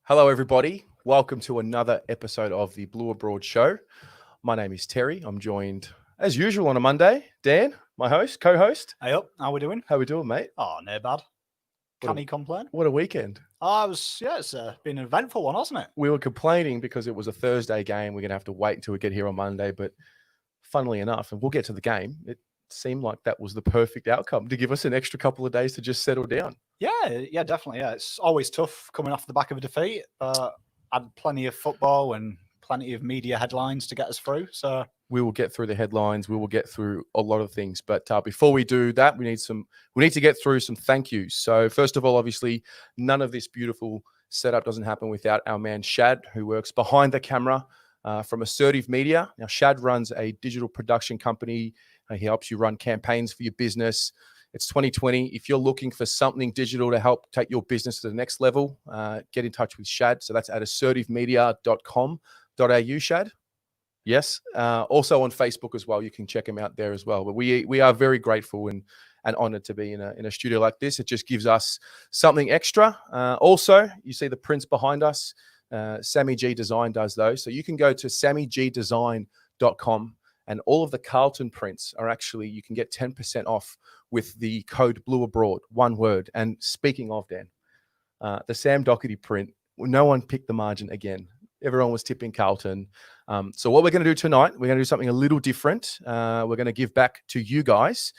Hello, everybody. Welcome to another episode of the Blue Abroad Show. My name is Terry. I'm joined, as usual, on a Monday. Dan, my host, co-host. Hey up, how we doing? How we doing, mate? Oh, no bad. Can he complain? What a weekend. It's been an eventful one, hasn't it? We were complaining because it was a Thursday game. We're going to have to wait until we get here on Monday. But funnily enough, and we'll get to the game, it seemed like that was the perfect outcome to give us an extra couple of days to just settle down. Yeah, definitely. Yeah, it's always tough coming off the back of a defeat. Had plenty of football and plenty of media headlines to get us through. So we will get through the headlines. We will get through a lot of things. But before we do that, we need to get through some thank yous. So first of all, obviously, none of this beautiful setup doesn't happen without our man Shad, who works behind the camera from Assertive Media. Now, Shad runs a digital production company. He helps you run campaigns for your business. It's 2020. If you're looking for something digital to help take your business to the next level, get in touch with Shad. So that's at assertivemedia.com.au, Shad. Yes. Also on Facebook as well. You can check him out there as well. But we are very grateful and honored to be in a studio like this. It just gives us something extra. Also, you see the prints behind us. Sammy G Design does those. So you can go to sammygdesign.com and all of the Carlton prints are actually, you can get 10% off with the code Blue Abroad, one word. And speaking of, Dan, the Sam Doherty print, no one picked the margin again. Everyone was tipping Carlton. So what we're going to do tonight, we're going to do something a little different. We're going to give back to you guys.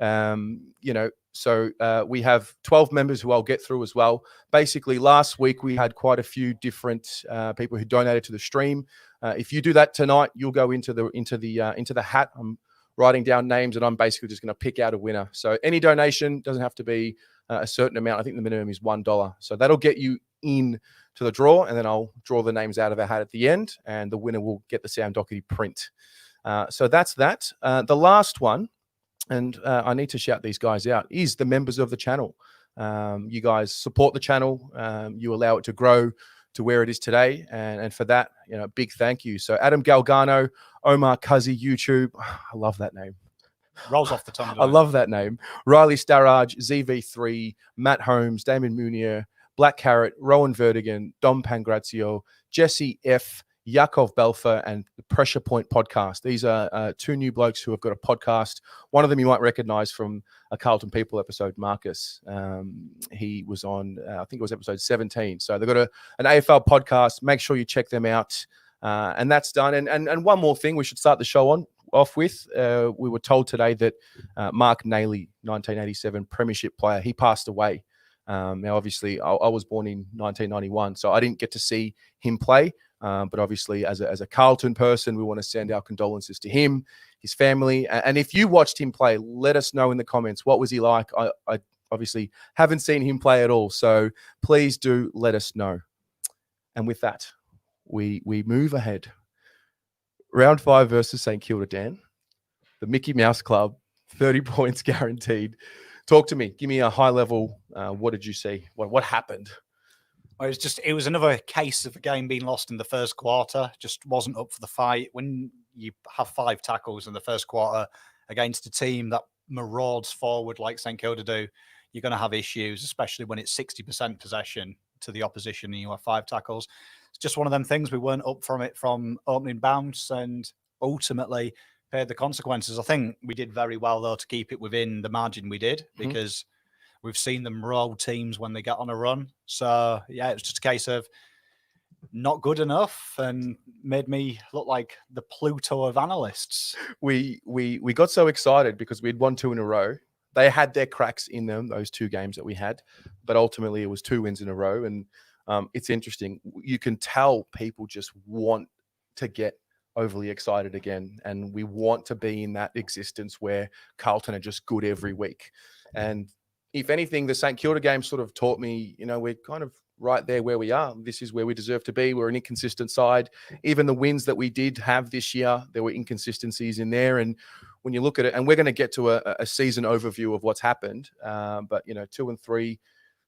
So we have 12 members who I'll get through as well. Basically, last week we had quite a few different people who donated to the stream. If you do that tonight, you'll go into the hat. I'm writing down names, and I'm basically just going to pick out a winner. So any donation doesn't have to be a certain amount. I think the minimum is $1. So that'll get you in to the draw, and then I'll draw the names out of a hat at the end, and the winner will get the Sam Doherty print. So that's that. The last one, and I need to shout these guys out, is the members of the channel. You guys support the channel. You allow it to grow to where it is today. And for that, big thank you. So Adam Galgano, Omar Kazi, YouTube. I love that name. Rolls off the tongue. I love that name. Riley Starrage, ZV3, Matt Holmes, Damon Munier, Black Carrot, Rowan Vertigan, Dom Pangrazio, Jesse F., Yakov Belfer, and the Pressure Point podcast. These are two new blokes who have got a podcast. One of them you might recognize from a Carlton People episode, Marcus. He was on, I think it was episode 17. So they've got an AFL podcast. Make sure you check them out. And that's done. And one more thing we should start the show off with. We were told today that Mark Nailey, 1987 Premiership player, he passed away. Now, obviously, I was born in 1991, so I didn't get to see him play. But obviously, as a Carlton person, we want to send our condolences to him, his family. And if you watched him play, let us know in the comments. What was he like? I obviously haven't seen him play at all. So please do let us know. And with that, we move ahead. Round 5 versus St Kilda, Dan. The Mickey Mouse Club, 30 points guaranteed. Talk to me. Give me a high level. What did you see? What happened? Well, it was another case of a game being lost in the first quarter. Just wasn't up for the fight. When you have 5 tackles in the first quarter against a team that marauds forward like St Kilda do, you're going to have issues, especially when it's 60% possession to the opposition and you have 5 tackles. It's just one of them things. We weren't up from it from opening bounce and ultimately paid the consequences. I think we did very well, though, to keep it within the margin we did, because we've seen them roll teams when they get on a run. So, yeah, it was just a case of not good enough and made me look like the Pluto of analysts. We got so excited because we'd won 2 in a row. They had their cracks in them, those 2 games that we had, but ultimately it was 2 wins in a row. And it's interesting. You can tell people just want to get overly excited again, and we want to be in that existence where Carlton are just good every week. And if anything, the St Kilda game sort of taught me, we're kind of right there where we are. This is where we deserve to be. We're an inconsistent side. Even the wins that we did have this year, there were inconsistencies in there. And when you look at it, and we're going to get to a season overview of what's happened, but 2 and 3,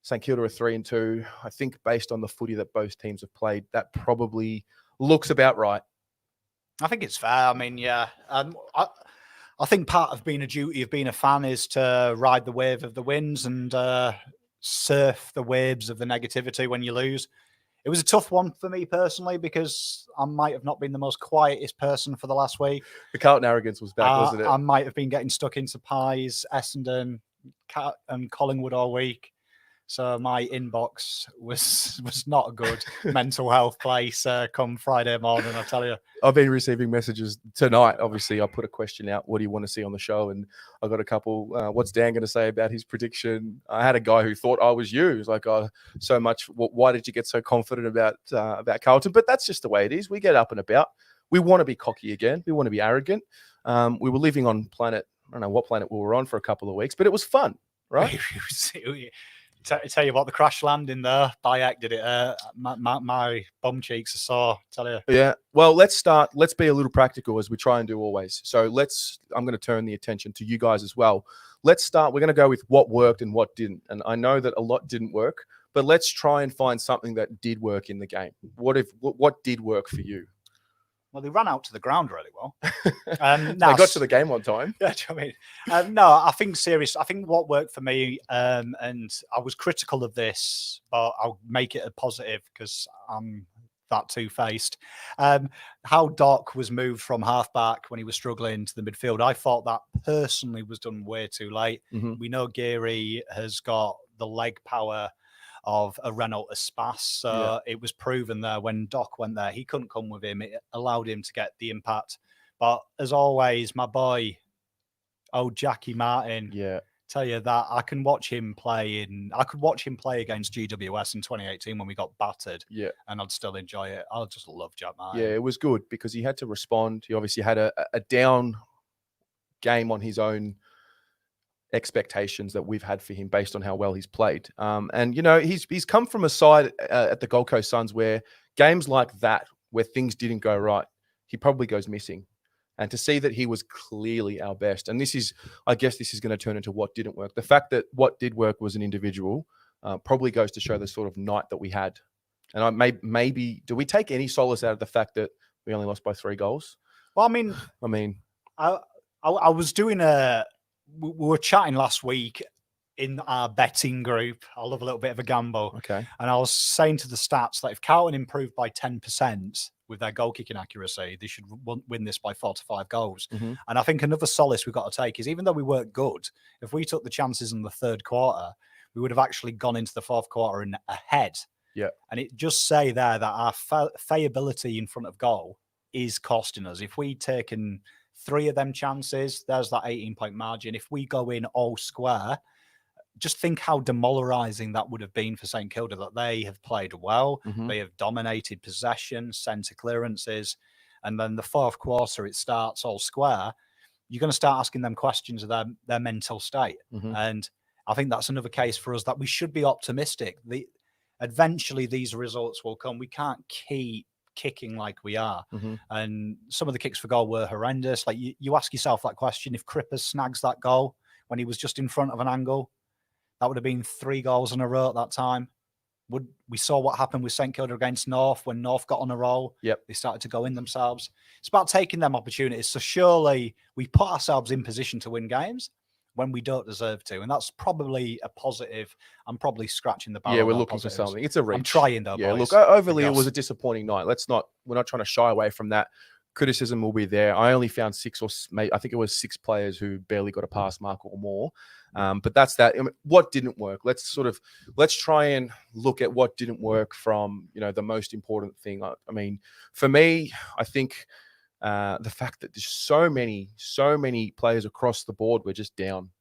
St Kilda are 3 and 2. I think based on the footy that both teams have played, that probably looks about right. I think it's fair. I mean, yeah. I think part of being a duty of being a fan is to ride the wave of the wins and surf the waves of the negativity when you lose. It was a tough one for me personally because I might have not been the most quietest person for the last week. The Carlton arrogance was back, wasn't it? I might have been getting stuck into pies, Essendon, and Collingwood all week. So my inbox was not a good mental health place come Friday morning, I tell you. I've been receiving messages tonight. Obviously, I put a question out, what do you want to see on the show? And I got a couple, what's Dan going to say about his prediction? I had a guy who thought I was you. He was like, oh, so much. Why did you get so confident about Carlton? But that's just the way it is. We get up and about. We want to be cocky again. We want to be arrogant. We were living on planet, I don't know what planet we were on for a couple of weeks, but it was fun, right? Tell you what, the crash landing there, Bayek did it. My bum cheeks are sore, tell you. Yeah. Well, let's be a little practical as we try and do always. So I'm going to turn the attention to you guys as well. Let's start. We're going to go with what worked and what didn't. And I know that a lot didn't work, but let's try and find something that did work in the game. What did work for you? Well, they ran out to the ground really well. They got to the game on time. Yeah, I mean, no, I think what worked for me, and I was critical of this, but I'll make it a positive because I'm that two-faced. How Doc was moved from halfback when he was struggling to the midfield, I thought that personally was done way too late. Mm-hmm. We know Geary has got the leg power of a Renault Espace. So it was proven there when Doc went there, he couldn't come with him. It allowed him to get the impact. But as always, my boy, Jackie Martin, tell you that I could watch him play against GWS in 2018 when we got battered. Yeah. And I'd still enjoy it. I just love Jack Martin. Yeah, it was good because he had to respond. He obviously had a down game on his own expectations that we've had for him based on how well he's played. And he's come from a side at the Gold Coast Suns where games like that, where things didn't go right, he probably goes missing. And to see that he was clearly our best, and I guess this is going to turn into what didn't work. The fact that what did work was an individual probably goes to show the sort of night that we had. And maybe do we take any solace out of the fact that we only lost by 3 goals? Well, I was doing we were chatting last week in our betting group. I love a little bit of a gamble. Okay. And I was saying to the stats that if Carlton improved by 10% with their goal kicking accuracy, they should win this by 4 to 5 goals. Mm-hmm. And I think another solace we've got to take is even though we weren't good, if we took the chances in the third quarter, we would have actually gone into the fourth quarter and ahead. Yeah. And it just say there that our fallibility in front of goal is costing us. If we'd taken 3 of them chances, there's that 18-point margin. If we go in all square, just think how demoralizing that would have been for St Kilda, that they have played well. Mm-hmm. They have dominated possession, centre clearances, and then the fourth quarter, it starts all square. You're going to start asking them questions of their mental state. Mm-hmm. And I think that's another case for us that we should be optimistic. Eventually, these results will come. We can't keep kicking like we are. Mm-hmm. And some of the kicks for goal were horrendous. Like you ask yourself that question, if Cripper snags that goal when he was just in front of an angle, that would have been 3 goals in a row at that time. We saw what happened with St Kilda against North when North got on a roll. Yep. They started to go in themselves. It's about taking them opportunities. So surely we put ourselves in position to win games when we don't deserve to. And that's probably a positive. I'm probably scratching the barrel. Yeah, we're looking for something. It's a reach. I'm trying though, yeah, boys. Look, overly, it was a disappointing night. We're not trying to shy away from that. Criticism will be there. I only found 6 I think it was 6 players who barely got a pass mark or more. But that's that. What didn't work? Let's try and look at what didn't work from, the most important thing. I mean, for me, I think the fact that there's so many players across the board were just down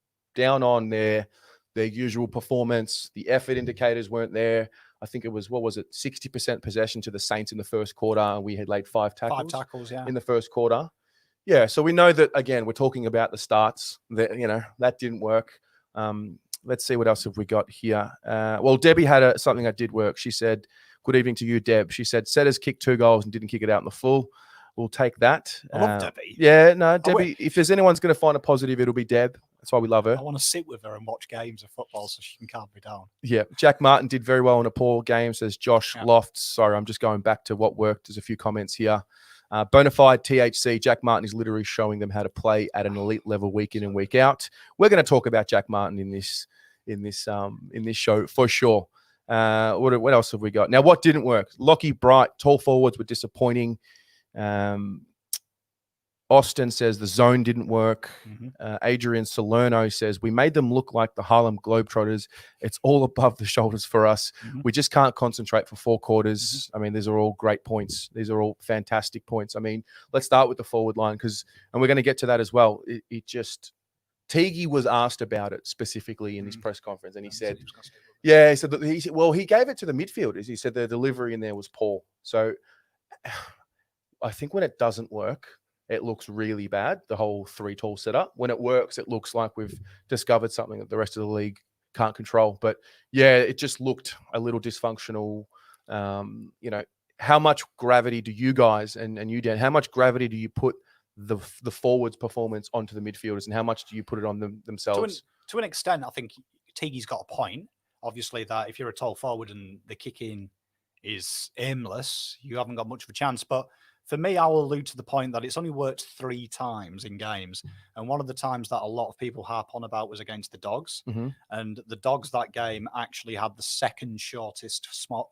on their usual performance. The effort indicators weren't there. I think it was, 60% possession to the Saints in the first quarter, and we had laid 5 tackles. 5 tackles, yeah. In the first quarter. Yeah, so we know that, again, we're talking about the starts. That didn't work. Let's see what else have we got here. Well, Debbie had something that did work. She said, good evening to you, Deb. She said, Setters kicked 2 goals and didn't kick it out in the full. We'll take that. I love Debbie. Yeah, no, Debbie, if there's anyone's going to find a positive, it'll be Deb. That's why we love her. I want to sit with her and watch games of football so she can calm me down. Yeah. Jack Martin did very well in a poor game, says Josh Lofts. Sorry, I'm just going back to what worked. There's a few comments here. Bonafide THC, Jack Martin is literally showing them how to play at an elite level week in and week out. We're going to talk about Jack Martin in this show for sure. What else have we got? Now, what didn't work? Lockie Bright, tall forwards were disappointing. Austin says the zone didn't work. Adrian Salerno says, we made them look like the Harlem Globetrotters. It's all above the shoulders for us. We just can't concentrate for 4 quarters. I mean, these are all great points. These are all fantastic points. I mean, let's start with the forward line and we're going to get to that as well. Teague was asked about it specifically in this press conference, and he said, yeah, so he gave it to the midfielders. He said the delivery in there was poor. So I think when it doesn't work, it looks really bad, the whole 3 tall setup. When it works, it looks like we've discovered something that the rest of the league can't control. But yeah, it just looked a little dysfunctional. How much gravity do you guys and you, Dan, how much gravity do you put the forwards' performance onto the midfielders, and how much do you put it on themselves? To an extent, I think Teague's got a point. Obviously, that if you're a tall forward and the kick-in is aimless, you haven't got much of a chance. But for me, I will allude to the point that it's only worked 3 times in games. And one of the times that a lot of people harp on about was against the Dogs. And the Dogs that game actually had the second shortest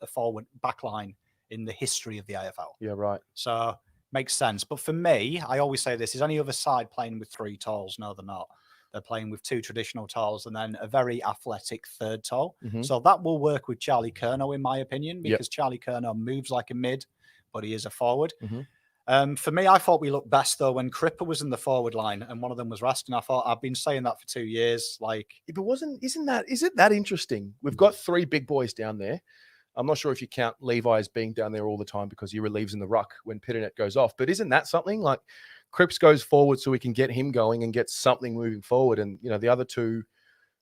forward backline in the history of the AFL. Yeah, right. So makes sense. But for me, I always say this, is any other side playing with 3 talls? No, they're not. They're playing with 2 traditional talls and then a very athletic third tall. So that will work with Charlie Curnow, in my opinion, because Charlie Curnow moves like a mid, but he is a forward. For me, I thought we looked best, though, when Cripper was in the forward line and one of them was resting. I thought, I've been saying that for 2 years. Isn't it that interesting? We've got 3 big boys down there. I'm not sure if you count Levi as being down there all the time because he relieves in the ruck when Pitternet goes off. But isn't that something? Like, Cripps goes forward so we can get him going and get something moving forward. And, the other 2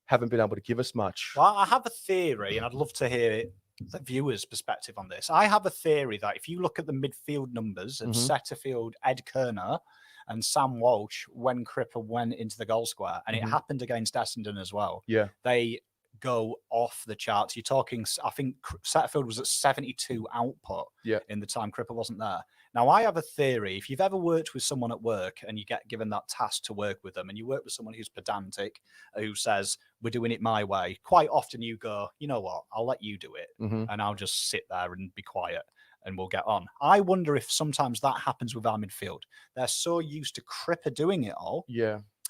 haven't been able to give us much. Well, I have a theory, and I'd love to hear the viewers' perspective on this. I have a theory that if you look at the midfield numbers of Setterfield, Ed Kerner, and Sam Walsh when Cripper went into the goal square, and it happened against Essendon as well. Yeah. They go off the charts. You're talking, I think Setterfield was at 72 output in the time Cripper wasn't there. Now, I have a theory. If you've ever worked with someone at work and you get given that task to work with them, and you work with someone who's pedantic, who says, we're doing it my way, quite often you go, you know what, I'll let you do it. And I'll just sit there and be quiet and we'll get on. I wonder if sometimes that happens with our midfield. They're so used to Cripper doing it all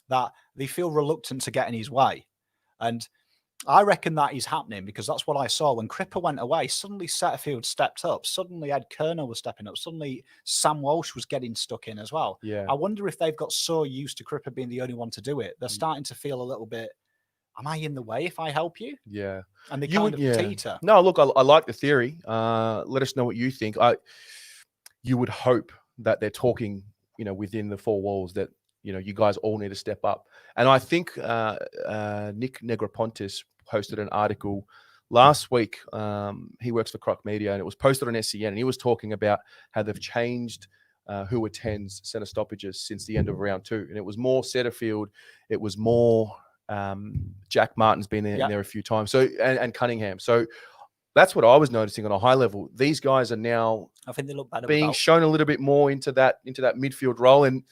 that they feel reluctant to get in his way. And I reckon that is happening because that's what I saw. When Cripper went away, suddenly Setterfield stepped up. Suddenly Ed Kerner was stepping up. Suddenly Sam Walsh was getting stuck in as well. Yeah. I wonder if they've got so used to Cripper being the only one to do it. They're starting to feel a little bit, am I in the way if I help you? Yeah. And they kind of teeter. No, look, I like the theory. Let us know what you think. You would hope that they're talking, within the 4 walls that, you guys all need to step up. And I think Nick Negropontis posted an article last week. He works for Croc Media, and it was posted on SEN, and he was talking about how they've changed who attends centre stoppages since the end of round 2. And it was more Setterfield. It was more Jack Martin's been there, in there a few times. So and Cunningham. So that's what I was noticing on a high level. These guys are now, I think they look better being shown a little bit more into that midfield role. And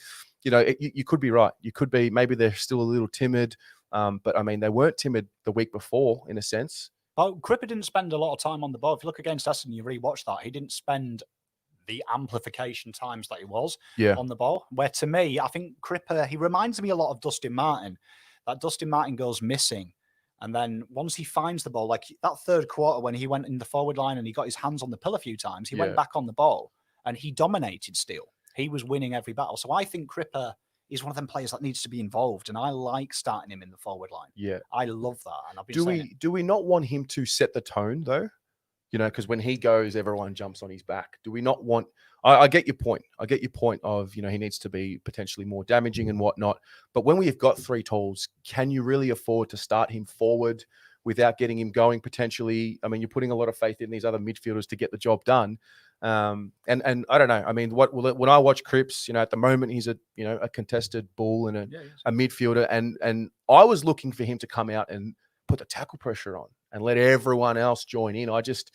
you could be right. You could be, maybe they're still a little timid. But I mean, they weren't timid the week before, in a sense. Oh, Cripper didn't spend a lot of time on the ball. If you look against Essendon, you rewatch that. He didn't spend the amplification times that he was on the ball. Where to me, I think Cripper, he reminds me a lot of Dustin Martin. That Dustin Martin goes missing. And then once he finds the ball, like that third quarter when he went in the forward line and he got his hands on the pill a few times, he went back on the ball and he dominated still. He was winning every battle. So I think Cripper is one of them players that needs to be involved, and I like starting him in the forward line. Yeah, I love that. And I've been do we not want him to set the tone though? Because when he goes, everyone jumps on his back. Do we not want? I get your point. I get your point of he needs to be potentially more damaging and whatnot. But when we've got 3 talls, can you really afford to start him forward without getting him going potentially? I mean, you're putting a lot of faith in these other midfielders to get the job done. And I don't know. I mean, when I watch Cripps, at the moment he's a contested bull and a midfielder, and I was looking for him to come out and put the tackle pressure on and let everyone else join in. I just,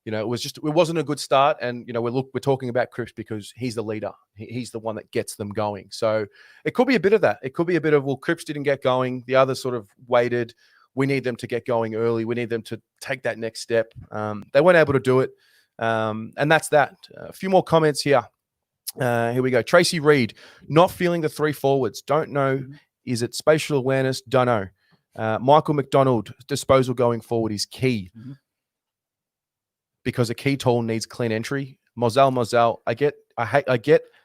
it wasn't a good start. And we're talking about Cripps because he's the leader. He's the one that gets them going. So it could be a bit of that. It could be a bit of, well, Cripps didn't get going. The others sort of waited. we need them to get going early. We need them to take that next step. They weren't able to do it. And that's that. A few more comments here. Here we go. Tracy Reed, not feeling the 3 forwards. Don't know. Is it spatial awareness? Don't know. Michael McDonald, disposal going forward is key because a key tall needs clean entry. Mozelle, I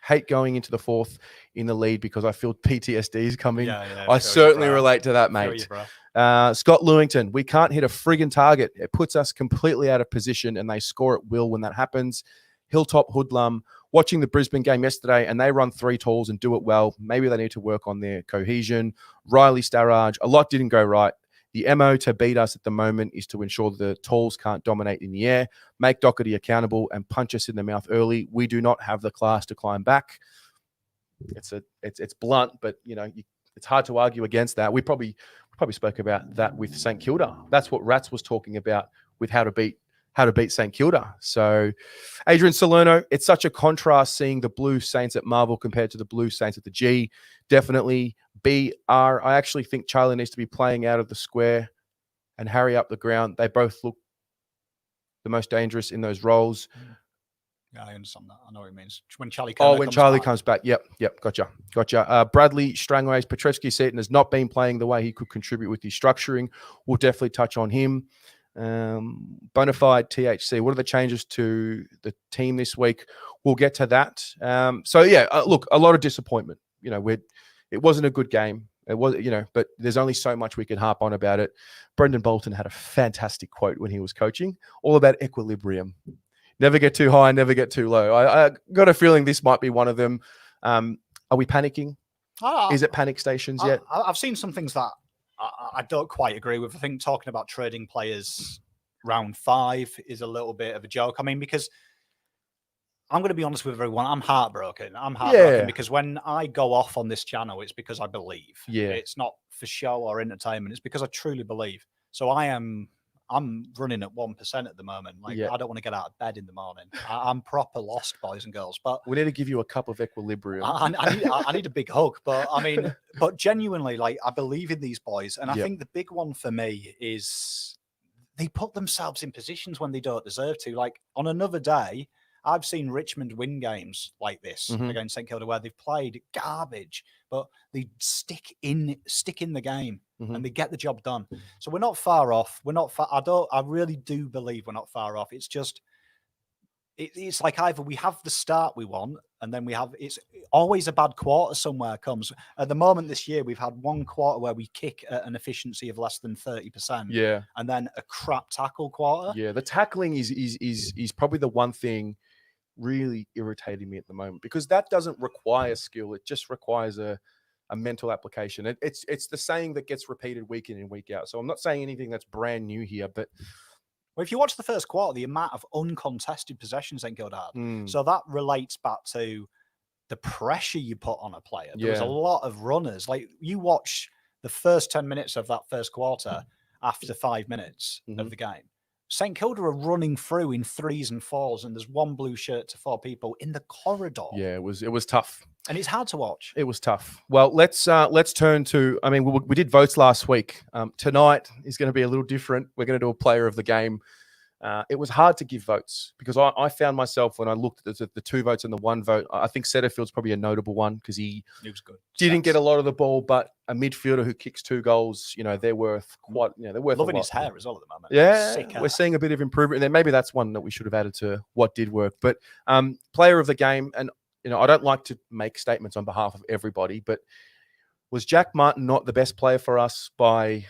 hate going into the 4th in the lead because I feel PTSD is coming. I certainly relate to that, mate. Scott Lewington, we can't hit a friggin' target. It puts us completely out of position and they score at will when that happens. Hilltop Hoodlum, watching the Brisbane game yesterday and they run 3 talls and do it well. Maybe they need to work on their cohesion. Riley Starrage, a lot didn't go right. The MO to beat us at the moment is to ensure the talls can't dominate in the air, make Doherty accountable and punch us in the mouth early. We do not have the class to climb back. It's blunt, but it's hard to argue against that. We probably spoke about that with St Kilda. That's what Rats was talking about with how to beat St Kilda. So Adrian Salerno, it's such a contrast seeing the Blue Saints at Marvel compared to the Blue Saints at the G. Definitely BR. I actually think Charlie needs to be playing out of the square and Harry up the ground. They both look the most dangerous in those roles. Yeah, I understand that. I know what it means. When Charlie comes back. Yep. Gotcha. Bradley Strangways, Petrovsky Seaton has not been playing the way he could contribute with his structuring. We'll definitely touch on him. Bonafide THC, what are the changes to the team this week? We'll get to that. Look, a lot of disappointment. It wasn't a good game. It was, but there's only so much we can harp on about it. Brendan Bolton had a fantastic quote when he was coaching, all about equilibrium. Never get too high, never get too low. I got a feeling this might be one of them. Are we panicking? Is it panic stations yet? I've seen some things that I don't quite agree with. I think talking about trading players round 5 is a little bit of a joke. I mean, because I'm going to be honest with everyone, I'm heartbroken. Because when I go off on this channel, it's because I believe. Yeah. It's not for show or entertainment. It's because I truly believe. So I'm running at 1% at the moment. I don't want to get out of bed in the morning. I'm proper lost, boys and girls. But we need to give you a cup of equilibrium. I need a big hug. But I mean, but genuinely, I believe in these boys. And I think the big one for me is they put themselves in positions when they don't deserve to. Like on another day, I've seen Richmond win games like this against St Kilda where they've played garbage, but they stick in the game and they get the job done. So we're not far off. We're not far. I really do believe we're not far off. It's just, it's like either we have the start we want and then it's always a bad quarter somewhere comes. At the moment this year, we've had one quarter where we kick at an efficiency of less than 30%. Yeah. And then a crap tackle quarter. Yeah. The tackling is probably the one thing really irritating me at the moment because that doesn't require skill. It just requires a mental application. It's the saying that gets repeated week in and week out. So I'm not saying anything that's brand new here, but well, if you watch the first quarter, the amount of uncontested possessions St Kilda had, so that relates back to the pressure you put on a player. There was a lot of runners. Like you watch the first 10 minutes of that first quarter after 5 minutes of the game. St Kilda are running through in 3s and 4s, and there's one blue shirt to 4 people in the corridor. Yeah, it was tough, and it's hard to watch. It was tough. Well, let's turn to. I mean, we did votes last week. Tonight is going to be a little different. We're going to do a player of the game. It was hard to give votes because I found myself when I looked at the 2 votes and the 1 vote. I think Setterfield's probably a notable one because he was good. Didn't get a lot of the ball, but a midfielder who kicks 2 goals, they're worth quite. They're worth. Loving a lot. His hair as well at the moment. Yeah, we're seeing a bit of improvement there. Maybe that's one that we should have added to what did work. But player of the game, and I don't like to make statements on behalf of everybody, but was Jack Martin not the best player for us by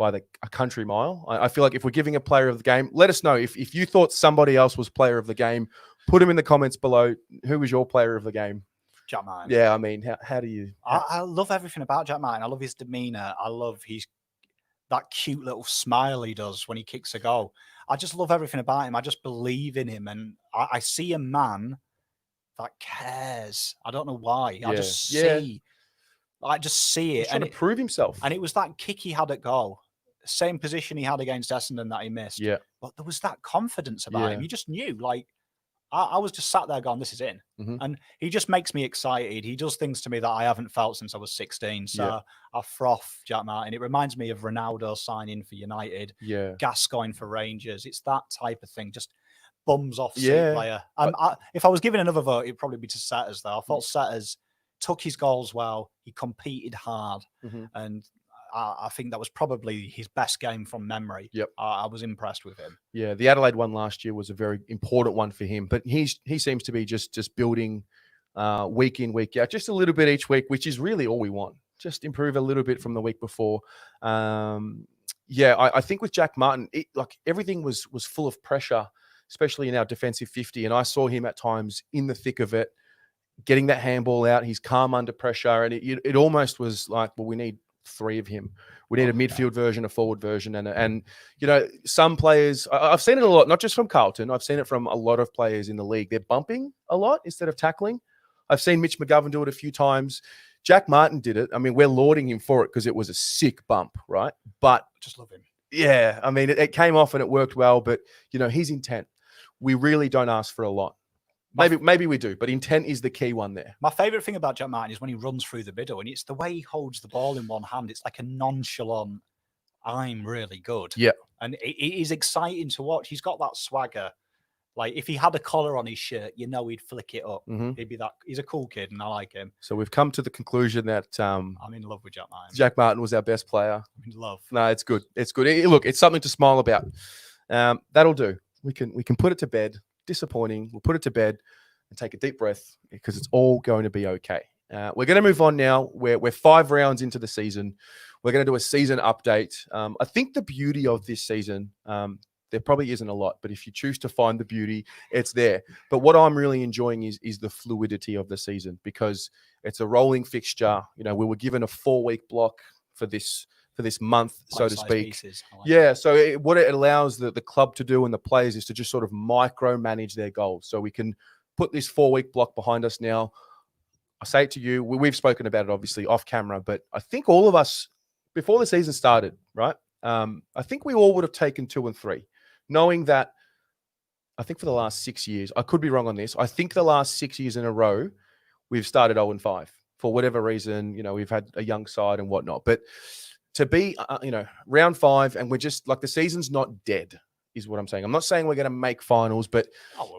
a country mile? I feel like if we're giving a player of the game, let us know. If you thought somebody else was player of the game, put them in the comments below. Who was your player of the game? Jack Martin. Yeah, I mean, how do you... I love everything about Jack Martin. I love his demeanour. I love that cute little smile he does when he kicks a goal. I just love everything about him. I just believe in him. And I see a man that cares. I don't know why. I just see it. He's trying to prove himself. And it was that kick he had at goal. Same position he had against Essendon that he missed. Yeah. But there was that confidence about him. You just knew, like, I was just sat there going, this is in. Mhm. And he just makes me excited. He does things to me that I haven't felt since I was 16. So Yeah. I froth Jack Martin. It reminds me of Ronaldo signing for United, Yeah. Gascoigne for Rangers. It's that type of thing. Just bums off seat Yeah. player. If I was given another vote, it'd probably be to Setters, though. I thought Setters took his goals well. He competed hard. Mhm. And I think that was probably his best game from memory. Yep. I was impressed with him. Yeah, the Adelaide one last year was a very important one for him, but he seems to be just building week in, week out, just a little bit each week, which is really all we want. Just improve a little bit from the week before. I think with Jack Martin, like everything was full of pressure, especially in our defensive 50, and I saw him at times in the thick of it, getting that handball out. He's calm under pressure, and it almost was like, well, we need 3 of him. We need a midfield version, a forward version, and some players. I've seen it a lot, not just from Carlton. I've seen it from a lot of players in the league. They're bumping a lot instead of tackling. I've seen Mitch McGovern do it a few times. Jack Martin did it. I mean, we're lauding him for it because it was a sick bump, right? But I just love him. Yeah, I mean, it came off and it worked well, but his intent. We really don't ask for a lot. Maybe we do, but intent is the key one there. My favourite thing about Jack Martin is when he runs through the middle, and it's the way he holds the ball in one hand. It's like a nonchalant, I'm really good. Yeah. And it is exciting to watch. He's got that swagger. Like, if he had a collar on his shirt, he'd flick it up. Mhm. He'd be that. He's a cool kid, and I like him. So we've come to the conclusion that I'm in love with Jack Martin. Jack Martin was our best player. I'm in love. No, it's good. It's good. Look, it's something to smile about. That'll do. We can put it to bed. Disappointing. We'll put it to bed and take a deep breath because it's all going to be okay. We're going to move on now. We're 5 rounds into the season. We're going to do a season update. I think the beauty of this season, there probably isn't a lot, but if you choose to find the beauty, it's there. But what I'm really enjoying is the fluidity of the season because it's a rolling fixture. We were given a 4-week block for this month, so to speak. So what it allows the club to do and the players is to just sort of micromanage their goals. So we can put this 4-week block behind us now. I say it to you, we've spoken about it obviously off camera, but I think all of us, before the season started, right? I think we all would have taken 2 and 3, knowing that I think for the last 6 years, I could be wrong on this. I think the last 6 years in a row, we've started 0 and 5 for whatever reason. We've had a young side and whatnot, but to be, round 5 and we're just like the season's not dead is what I'm saying. I'm not saying we're going to make finals, but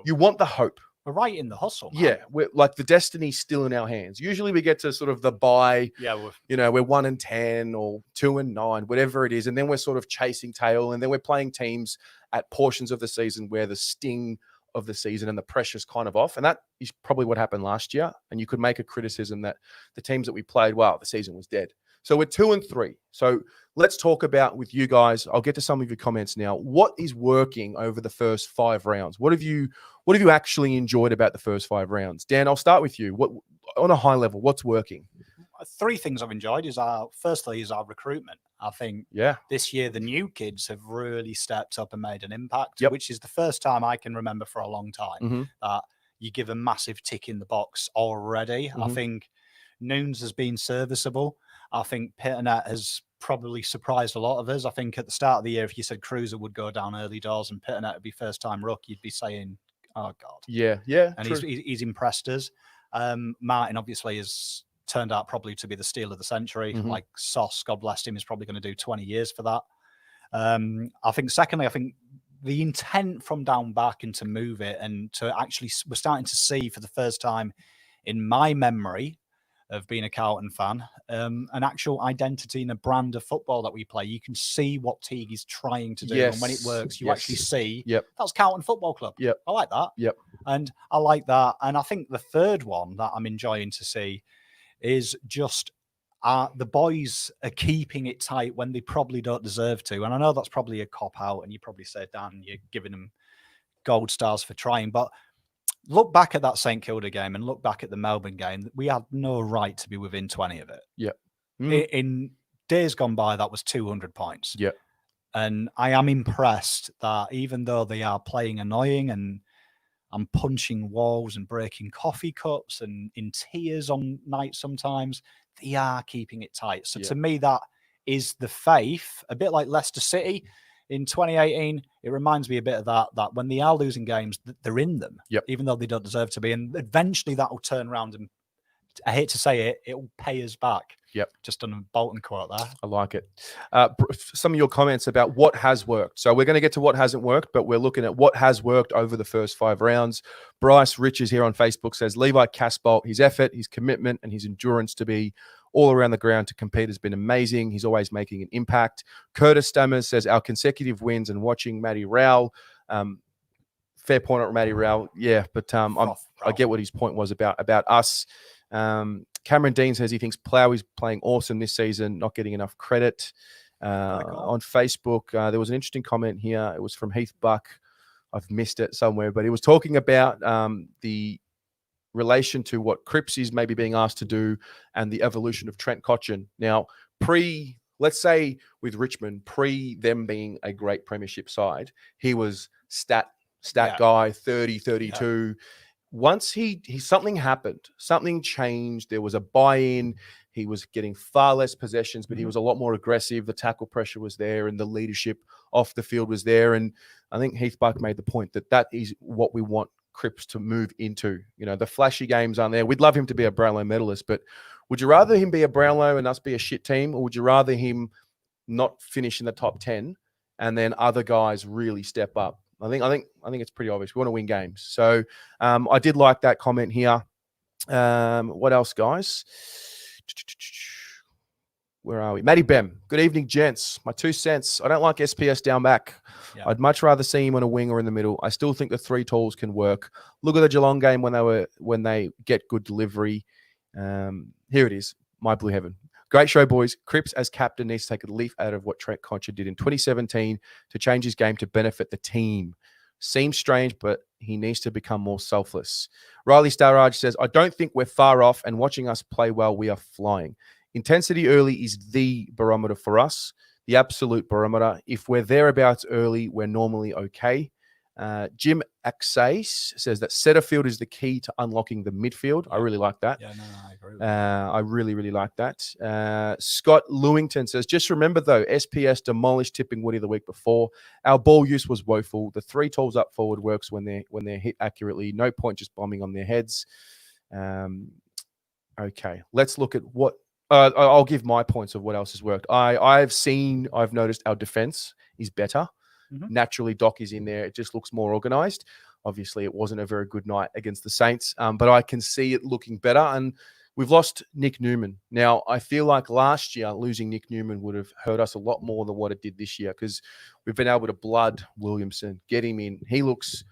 you want the hope. We're right in the hustle, man. Yeah, we're like the destiny's still in our hands. Usually we get to sort of the bye. Yeah, we're 1 and 10 or 2 and 9, whatever it is, and then we're sort of chasing tail, and then we're playing teams at portions of the season where the sting of the season and the pressure's kind of off, and that is probably what happened last year. And you could make a criticism that the teams that we played, the season was dead. So we're 2 and 3. So let's talk about with you guys. I'll get to some of your comments now. What is working over the first 5 rounds? What have you actually enjoyed about the first 5 rounds? Dan, I'll start with you. What on a high level, what's working? 3 things I've enjoyed is our recruitment. I think this year the new kids have really stepped up and made an impact, which is the first time I can remember for a long time that you give a massive tick in the box already. I think Nunes has been serviceable. I think Pitternet has probably surprised a lot of us. I think at the start of the year, if you said Cruiser would go down early doors and Pitternet would be first-time ruck, you'd be saying, oh, God. Yeah. And he's impressed us. Martin, obviously, has turned out probably to be the steal of the century. Like Sauce, God bless him, is probably going to do 20 years for that. I think, secondly, the intent from down back and to move it and to actually, we're starting to see for the first time in my memory of being a Carlton fan, an actual identity and a brand of football that we play. You can see what Teague is trying to do, and when it works, you actually see that's Carlton Football Club. I like that. And I like that. And I think the third one that I'm enjoying to see is just the boys are keeping it tight when they probably don't deserve to. And I know that's probably a cop-out, and you probably say, Dan, you're giving them gold stars for trying, but look back at that St Kilda game and look back at the Melbourne game. We had no right to be within 20 of it. In days gone by, that was 200 points. And I am impressed that even though they are playing annoying and I'm punching walls and breaking coffee cups and in tears on nights sometimes, they are keeping it tight. So to me, that is the faith, a bit like Leicester City. in 2018, it reminds me a bit of that when they are losing games, they're in them, Yep. even though they don't deserve to be. And eventually that will turn around and, I hate to say it, it will pay us back. Yep. Just on a Bolton quote there. I like it. Some of your comments about what has worked. So we're going to get to what hasn't worked, but we're looking at what has worked over the first 5 rounds. Bryce Richards here on Facebook says, Levi Casbolt, his effort, his commitment, and his endurance to be all around the ground to compete has been amazing. He's always making an impact. Curtis Stammers says, our consecutive wins and watching Matty Rowell. Fair point on Matty Rowell. Yeah, but I get what his point was about us. Cameron Dean says he thinks Plough is playing awesome this season, not getting enough credit. On Facebook, there was an interesting comment here. It was from Heath Buck. I've missed it somewhere, but he was talking about the relation to what Cripps is maybe being asked to do and the evolution of Trent Cotchin. Now, let's say with Richmond, them being a great premiership side, he was stat guy, 30, 32. Yeah. Once something happened, something changed. There was a buy-in. He was getting far less possessions, but he was a lot more aggressive. The tackle pressure was there and the leadership off the field was there. And I think Heath Buck made the point that is what we want Cripps to move into. You know, the flashy games aren't there. We'd love him to be a Brownlow medalist, but would you rather him be a Brownlow and us be a shit team, or would you rather him not finish in the top 10 and then other guys really step up? I think it's pretty obvious. We want to win games. So I did like that comment here. What else, guys? Where are we? Matty Bem. Good evening, gents. My 2 cents. I don't like SPS down back. Yeah. I'd much rather see him on a wing or in the middle. I still think the 3 tools can work. Look at the Geelong game when they get good delivery. Here it is. My Blue Heaven. Great show, boys. Cripps as captain needs to take a leaf out of what Trent Cotchin did in 2017 to change his game to benefit the team. Seems strange, but he needs to become more selfless. Riley Starrage says, I don't think we're far off, and watching us play well, we are flying. Intensity early is the barometer for us, the absolute barometer. If we're thereabouts early, we're normally okay. Jim Axace says that Setterfield is the key to unlocking the midfield. I really like that. Yeah, no, I agree with I really, really like that. Scott Lewington says, just remember, though, SPS demolished Tipping Woody the week before. Our ball use was woeful. The 3 tools up forward works when they're hit accurately. No point just bombing on their heads. Okay, let's look at what I'll give my points of what else has worked. I've noticed our defense is better. Naturally, Doc is in there. It just looks more organized. Obviously, it wasn't a very good night against the Saints, but I can see it looking better. And we've lost Nick Newman. Now, I feel like last year, losing Nick Newman would have hurt us a lot more than what it did this year, because we've been able to blood Williamson, get him in. He looks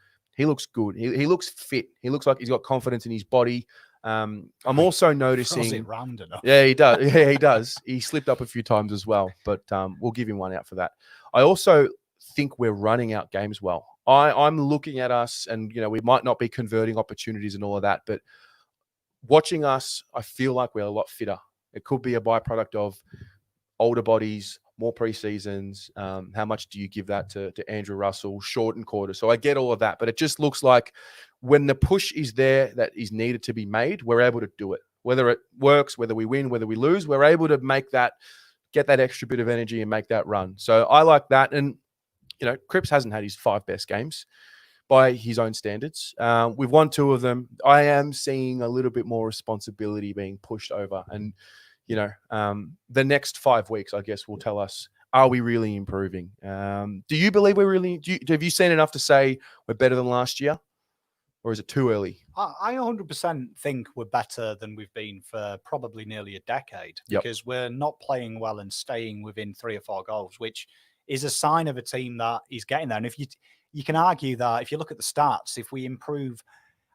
good. He looks fit. He looks like he's got confidence in his body. I'm also noticing. It round enough. Yeah, he does. Yeah, he does. He slipped up a few times as well, but we'll give him one out for that. I also think we're running out games well. I'm looking at us, and we might not be converting opportunities and all of that, but watching us, I feel like we're a lot fitter. It could be a byproduct of older bodies, more pre-seasons. How much do you give that to Andrew Russell, shortened quarters? So I get all of that, but it just looks like when the push is there that is needed to be made, we're able to do it. Whether it works, whether we win, whether we lose, we're able to get that extra bit of energy and make that run. So I like that. And Cripps hasn't had his 5 best games by his own standards. We've won 2 of them. I am seeing a little bit more responsibility being pushed over. And, the next 5 weeks, I guess, will tell us, are we really improving? Do you believe have you seen enough to say we're better than last year? Or is it too early? I 100% think we're better than we've been for probably nearly a decade, because we're not playing well and staying within 3 or 4 goals, which is a sign of a team that is getting there. And if you can argue that if you look at the stats, if we improve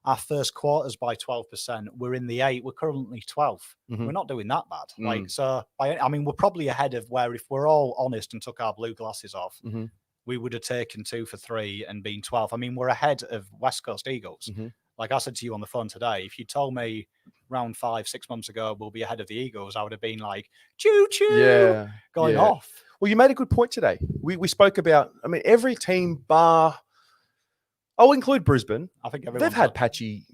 our first quarters by 12%, we're in the 8. We're currently 12th. We're not doing that bad. We're probably ahead of where, if we're all honest and took our blue glasses off, we would have taken 2 for 3 and been 12th. I mean, we're ahead of West Coast Eagles. Like I said to you on the phone today, if you told me round 5-6 months ago we'll be ahead of the Eagles, I would have been like, choo-choo, going off. Well, you made a good point today. We spoke about, every team bar, I'll include Brisbane. I think they've had patchy,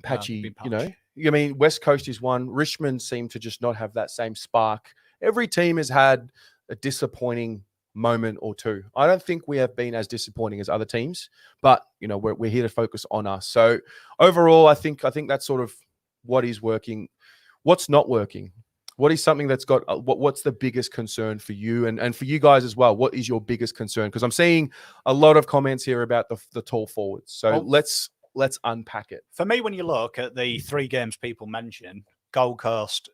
West Coast is one. Richmond seemed to just not have that same spark. Every team has had a disappointing moment or two. I don't think we have been as disappointing as other teams, but we're here to focus on us. So overall, I think that's sort of what is working. What's not working? What is something that's got what's the biggest concern for you and for you guys as well? What is your biggest concern? Because I'm seeing a lot of comments here about the tall forwards. So let's unpack it. For me, when you look at the 3 games people mention, Gold Coast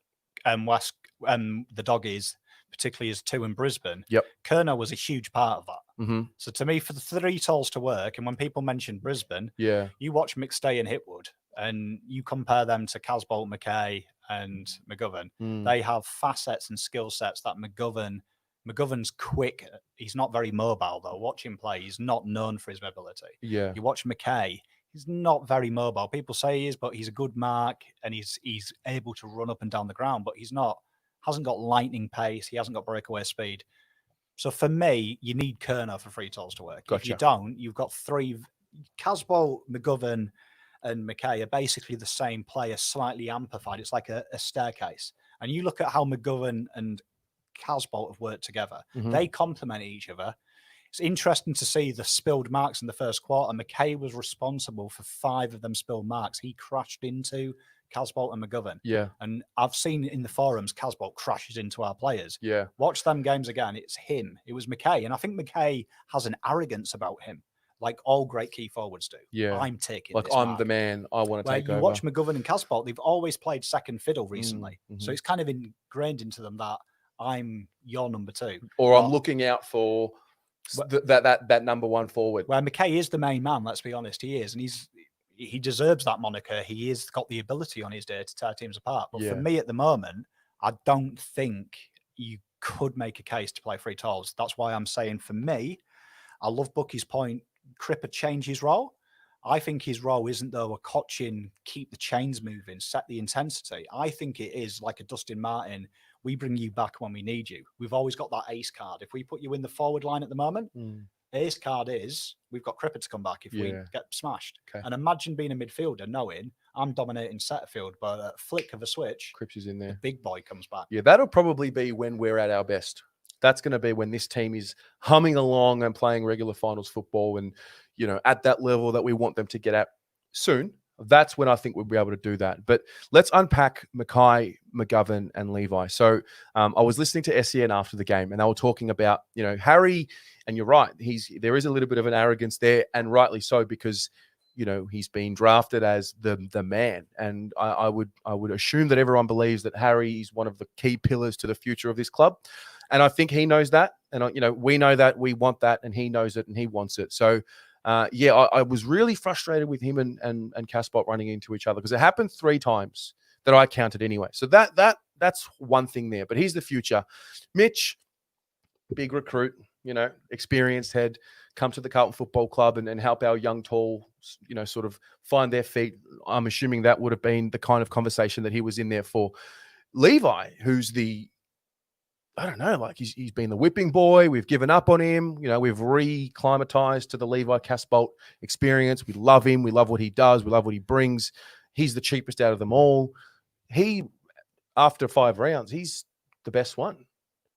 and West and the Doggies, particularly as 2 in Brisbane, yep, Kerner was a huge part of that. Mm-hmm. So to me, for the 3 tolls to work, and when people mention Brisbane, yeah, you watch McStay and Hitwood, and you compare them to Casbolt, McKay, and McGovern. They have facets and skill sets that McGovern's quick. He's not very mobile, though. Watch him play. He's not known for his mobility. Yeah. You watch McKay. He's not very mobile. People say he is, but he's a good mark, and he's able to run up and down the ground, but hasn't got lightning pace. He hasn't got breakaway speed. So for me, you need Kerner for 3 tolls to work. Gotcha. If you don't, you've got 3. Casbolt, McGovern, and McKay are basically the same player, slightly amplified. It's like a staircase. And you look at how McGovern and Casbolt have worked together. Mm-hmm. They complement each other. It's interesting to see the spilled marks in the first quarter. McKay was responsible for 5 of them spilled marks. He crashed into Casbolt and McGovern. Yeah. And I've seen in the forums, Casbolt crashes into our players. Yeah. Watch them games again. It's him. It was McKay. And I think McKay has an arrogance about him, like all great key forwards do. Yeah. I'm taking like this I'm mark. the man. I want to take over. You watch McGovern and Casbolt, they've always played second fiddle recently. Mm-hmm. So it's kind of ingrained into them that I'm your number 2. Or I'm looking out for that number 1 forward. Well, McKay is the main man, let's be honest. He is. And he deserves that moniker. He has got the ability on his day to tear teams apart. But for me at the moment, I don't think you could make a case to play 3 tolls. That's why I'm saying, for me, I love Bucky's point. Cripper change his role. I think his role isn't, though, a Cochin, keep the chains moving, set the intensity. I think it is like a Dustin Martin. We bring you back when we need you. We've always got that ace card. If we put you in the forward line at the moment, ace card is we've got Cripper to come back if we get smashed. Okay. And imagine being a midfielder knowing I'm dominating Setterfield, but at a flick of a switch, Cripps is in there. The big boy comes back. Yeah, that'll probably be when we're at our best. That's going to be when this team is humming along and playing regular finals football and, at that level that we want them to get at soon. That's when I think we'll be able to do that. But let's unpack Mackay, McGovern, and Levi. So I was listening to SEN after the game, and they were talking about, Harry, and you're right. There is a little bit of an arrogance there, and rightly so, because he's been drafted as the man, and I would assume that everyone believes that Harry is one of the key pillars to the future of this club, and I think he knows that, and we know that, we want that, and he knows it, and he wants it. So. I was really frustrated with him and Casbolt running into each other, because it happened 3 times that I counted anyway. So that's one thing there. But he's the future. Mitch, big recruit, experienced head, come to the Carlton Football Club and help our young tall, sort of find their feet. I'm assuming that would have been the kind of conversation that he was in there for. Levi, who's I don't know, like he's been the whipping boy. We've given up on him. We've re-climatized to the Levi Casbolt experience. We love him. We love what he does. We love what he brings. He's the cheapest out of them all. After 5 rounds, he's the best one.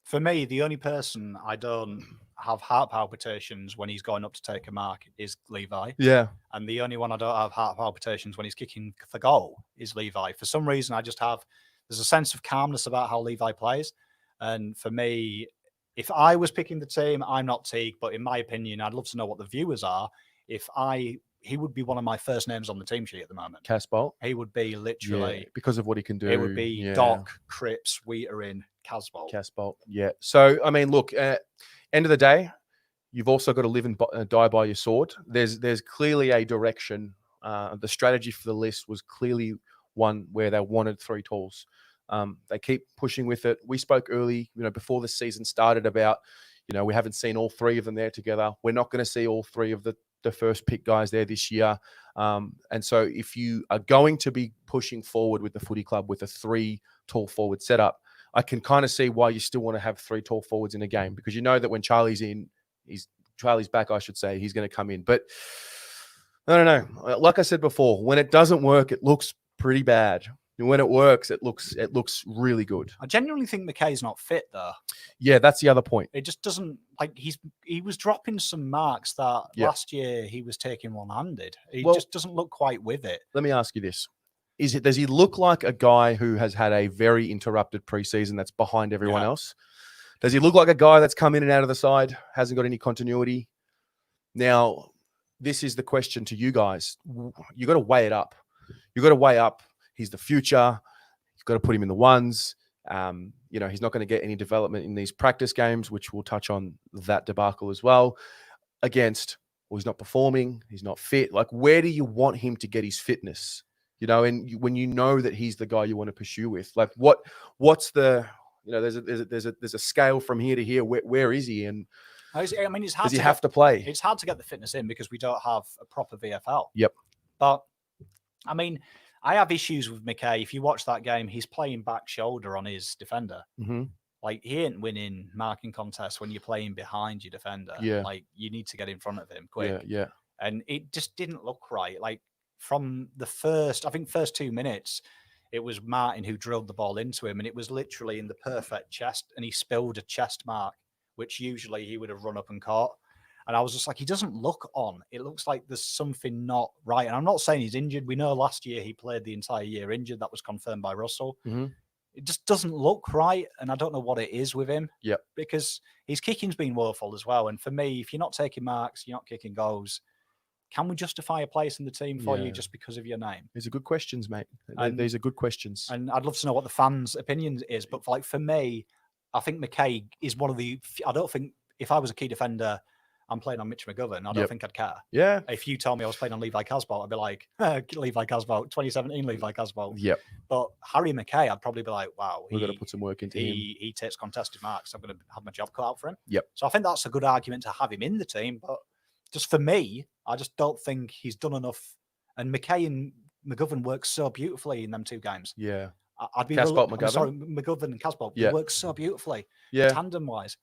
For me, the only person I don't have heart palpitations when he's going up to take a mark is Levi. Yeah. And the only one I don't have heart palpitations when he's kicking the goal is Levi. For some reason, there's a sense of calmness about how Levi plays. And for me, if I was picking the team, I'm not Teague, but in my opinion, I'd love to know what the viewers are. He would be one of my first names on the team sheet at the moment. Casbolt? He would be literally... because of what he can do. It would be Doc, Cripps, Wheaterin, Casbolt. Casbolt, yeah. So, I mean, look, end of the day, you've also got to live and die by your sword. There's clearly a direction. The strategy for the list was clearly one where they wanted 3 talls. They keep pushing with it. We spoke early, before the season started about, we haven't seen all 3 of them there together. We're not going to see all 3 of the first pick guys there this year. And so if you are going to be pushing forward with the footy club with a 3 tall forward setup, I can kind of see why you still want to have 3 tall forwards in a game, because that when Charlie's back, I should say, he's going to come in. But I don't know. Like I said before, when it doesn't work, it looks pretty bad. And when it works, it looks really good. I genuinely think McKay's not fit though. Yeah, that's the other point. It just doesn't like he was dropping some marks that last year he was taking one-handed. He just doesn't look quite with it. Let me ask you this. Does he look like a guy who has had a very interrupted preseason that's behind everyone else? Does he look like a guy that's come in and out of the side, hasn't got any continuity? Now, this is the question to you guys. You got to weigh it up. You got to weigh up. He's the future. You've got to put him in the ones. He's not going to get any development in these practice games, which we'll touch on that debacle as well. He's not performing. He's not fit. Like, where do you want him to get his fitness? And when you know that he's the guy you want to pursue with, like, what's the, there's a scale from here to here. Where is he? And it's hard. Does he have to play? It's hard to get the fitness in because we don't have a proper VFL. Yep. But I have issues with McKay. If you watch that game, he's playing back shoulder on his defender. Mm-hmm. Like, he ain't winning marking contests when you're playing behind your defender. Yeah. Like, you need to get in front of him quick. Yeah. And it just didn't look right. Like, from the first 2 minutes, it was Martin who drilled the ball into him, and it was literally in the perfect chest, and he spilled a chest mark, which usually he would have run up and caught. And I was just like, he doesn't look on. It looks like there's something not right. And I'm not saying he's injured. We know last year he played the entire year injured. That was confirmed by Russell. Mm-hmm. It just doesn't look right. And I don't know what it is with him. Yep. Because his kicking's been woeful as well. And for me, if you're not taking marks, you're not kicking goals, can we justify a place in the team for you just because of your name? These are good questions, mate. These are good questions. And I'd love to know what the fans' opinion is. But for me, I think McKay is one of the... I don't think if I was a key defender, I'm playing on Mitch McGovern, I don't think I'd care. Yeah. If you told me I was playing on Levi Casbolt, I'd be like, Levi Casbolt, 2017 Levi Casbolt. Yep. But Harry McKay, I'd probably be like, wow. We've got to put some work into him. He takes contested marks. I'm going to have my job cut out for him. Yep. So I think that's a good argument to have him in the team. But just for me, I just don't think he's done enough. And McKay and McGovern work so beautifully in them two games. Yeah. I'd be Casbolt, McGovern? sorry, McGovern and Casbolt. They work so beautifully. Yeah. Tandem-wise.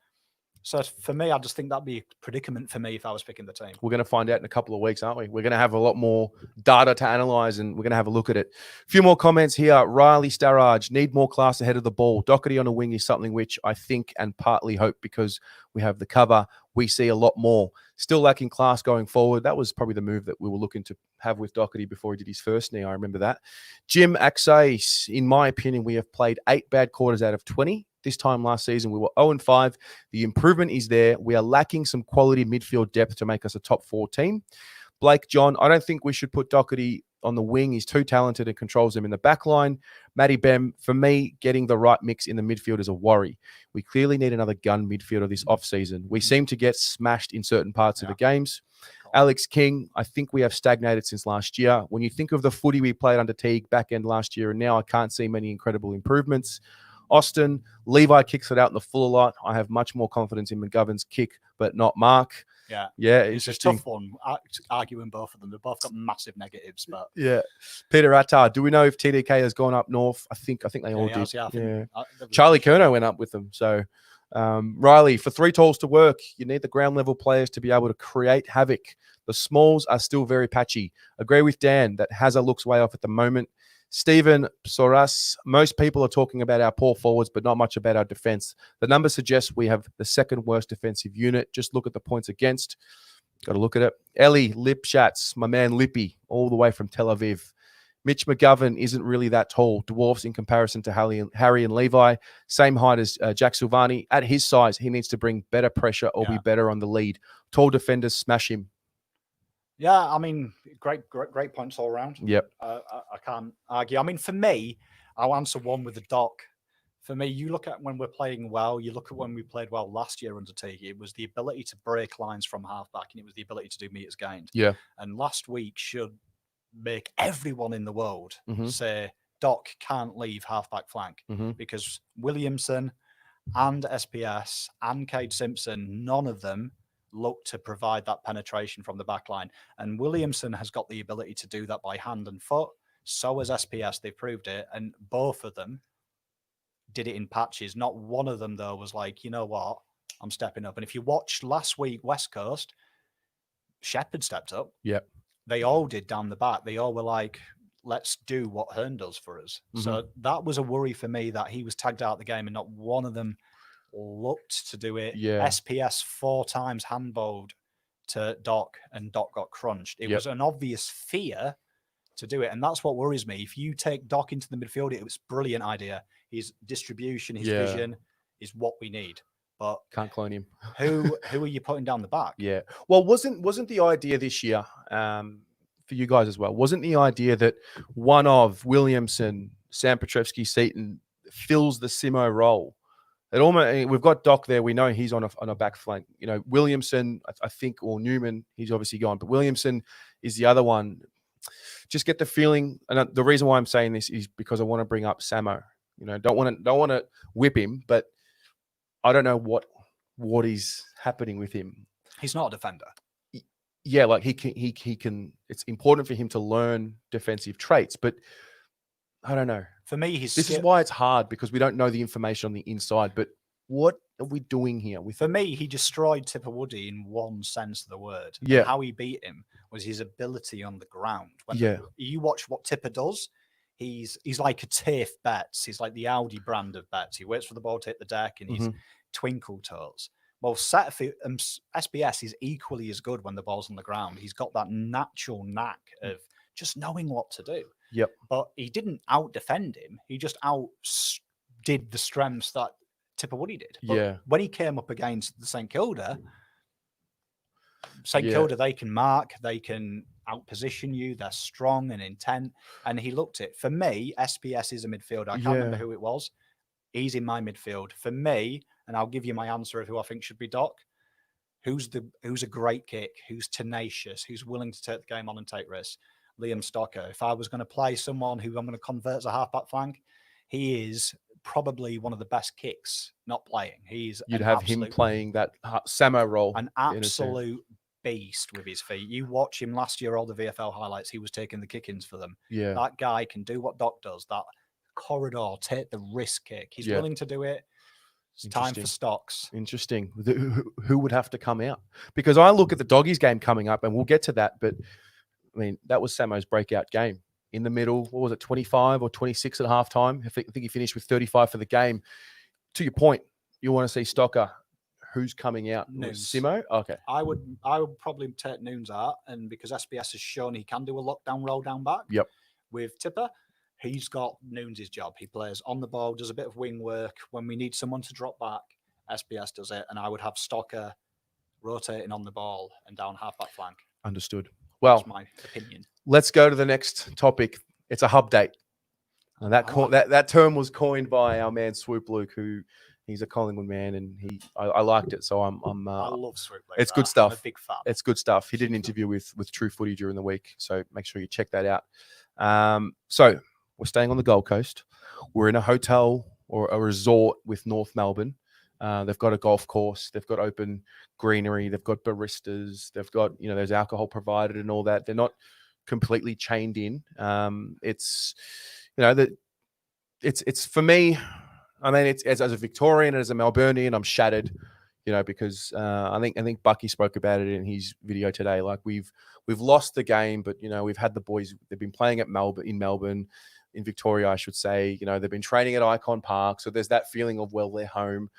So for me, I just think that'd be a predicament for me if I was picking the team. We're going to find out in a couple of weeks, aren't we? We're going to have a lot more data to analyze, and we're going to have a look at it. A few more comments here. Riley Starrage, need more class ahead of the ball. Doherty on a wing is something which I think and partly hope, because we have the cover, we see a lot more. Still lacking class going forward. That was probably the move that we were looking to have with Doherty before he did his first knee. I remember that. Jim Axais, in my opinion, we have played 8 bad quarters out of 20. This time last season, we were 0-5. The improvement is there. We are lacking some quality midfield depth to make us a top 4 team. Blake John, I don't think we should put Doherty on the wing. He's too talented and controls them in the back line. Matty Bem, for me, getting the right mix in the midfield is a worry. We clearly need another gun midfielder this offseason. We seem to get smashed in certain parts of the games. Alex King, I think we have stagnated since last year. When you think of the footy we played under Teague back end last year, and now I can't see many incredible improvements. Austin, Levi kicks it out in the full a lot. I have much more confidence in McGovern's kick, but not Mark. Yeah, it's a tough one, arguing both of them. They've both got massive negatives, but yeah. Peter Attar, do we know if TDK has gone up north? I think they all did. Yeah. Charlie Kerno went up with them. So Riley, for 3 tools to work, you need the ground level players to be able to create havoc. The smalls are still very patchy. Agree with Dan that Hazard looks way off at the moment. Stephen Soras, most people are talking about our poor forwards, but not much about our defense. The numbers suggest we have the second worst defensive unit. Just look at the points against. Got to look at it. Ellie Lipschatz, my man Lippy, all the way from Tel Aviv. Mitch McGovern isn't really that tall. Dwarfs in comparison to Harry and Levi. Same height as Jack Silvani. At his size, he needs to bring better pressure or be better on the lead. Tall defenders smash him. Yeah, I mean, great points all around. Yep. I can't argue. I mean, for me, I'll answer one with the doc. For me, you look at when we're playing well, you look at when we played well last year under Teague, it was the ability to break lines from halfback, and it was the ability to do meters gained. Yeah. And last week should make everyone in the world say, Doc can't leave halfback flank, because Williamson and SPS and Cade Simpson, none of them look to provide that penetration from the back line. And Williamson has got the ability to do that by hand and foot. So has SPS. They've proved it. And both of them did it in patches. Not one of them, though, was like, you know what? I'm stepping up. And if you watched last week, West Coast, Shepherd stepped up. Yep. They all did down the back. They all were like, let's do what Hearn does for us. Mhm. So that was a worry for me that he was tagged out of the game and not one of them looked to do it. Yeah. SPS 4 times handballed to Doc, and Doc got crunched. It was an obvious fear to do it, and that's what worries me. If you take Doc into the midfield, it was a brilliant idea. His distribution, his vision is what we need. But can't clone him. who are you putting down the back? Yeah. Well, wasn't the idea this year, for you guys as well, wasn't the idea that one of Williamson, Sam Petrevsky, Seaton fills the Simo role? It almost, we've got Doc there. We know he's on a back flank. You know, Williamson, I think, or Newman, he's obviously gone, but Williamson is the other one. Just get the feeling, and the reason why I'm saying this is because I want to bring up Samo. You know, don't want to whip him, but I don't know what is happening with him. He's not a defender. Yeah, like he can. It's important for him to learn defensive traits, but I don't know. For me, this is why it's hard, because we don't know the information on the inside. But what are we doing here? For me, he destroyed Tipper Woody in one sense of the word. Yeah. And how he beat him was his ability on the ground. When you watch what Tipper does, he's like a Tiff Betts. He's like the Audi brand of Betts. He waits for the ball to hit the deck and he's twinkle toes. Well, SBS is equally as good when the ball's on the ground. He's got that natural knack of just knowing what to do. Yep. But he didn't out-defend him. He just did the strengths that Tipper Woody did. But when he came up against the St Kilda, they can mark, they can out-position you, they're strong and intent. And he looked it. For me, SPS is a midfielder. I can't remember who it was. He's in my midfield. For me, and I'll give you my answer of who I think should be Doc. Who's a great kick, who's tenacious, who's willing to take the game on and take risks? Liam Stocker. If I was going to play someone who I'm going to convert as a half-back flank, he is probably one of the best kicks not playing. You'd have him playing that Samo role. An absolute beast with his feet. You watch him last year, all the VFL highlights, he was taking the kick-ins for them. Yeah. That guy can do what Doc does, that corridor, take the risk kick. He's willing to do it. It's time for Stocks. Interesting. Who would have to come out? Because I look at the Doggies game coming up, and we'll get to that, but I mean, that was Samo's breakout game. In the middle, what was it, 25 or 26 at halftime? I think he finished with 35 for the game. To your point, you want to see Stocker. Who's coming out? Simo? Okay. I would probably take Noons out, and because SBS has shown he can do a lockdown roll down back. Yep. With Tipper, he's got Noons' job. He plays on the ball, does a bit of wing work. When we need someone to drop back, SBS does it, and I would have Stocker rotating on the ball and down half-back flank. Understood. Well, that's my opinion. Let's go to the next topic. It's a hub date. And that term was coined by our man Swoop Luke, who he's a Collingwood man, and I liked it. So I love Swoop Luke. It's good stuff. I'm a big fan. It's good stuff. He did an interview with True Footy during the week, so make sure you check that out. So we're staying on the Gold Coast. We're in a hotel or a resort with North Melbourne. They've got a golf course. They've got open greenery. They've got baristas. They've got, there's alcohol provided and all that. They're not completely chained in. It's for me. I mean, it's as a Victorian and as a Melburnian, I'm shattered. Because I think Bucky spoke about it in his video today. Like we've lost the game, but we've had the boys. They've been playing at Melbourne, in Victoria, I should say. They've been training at Icon Park, so there's that feeling of they're home.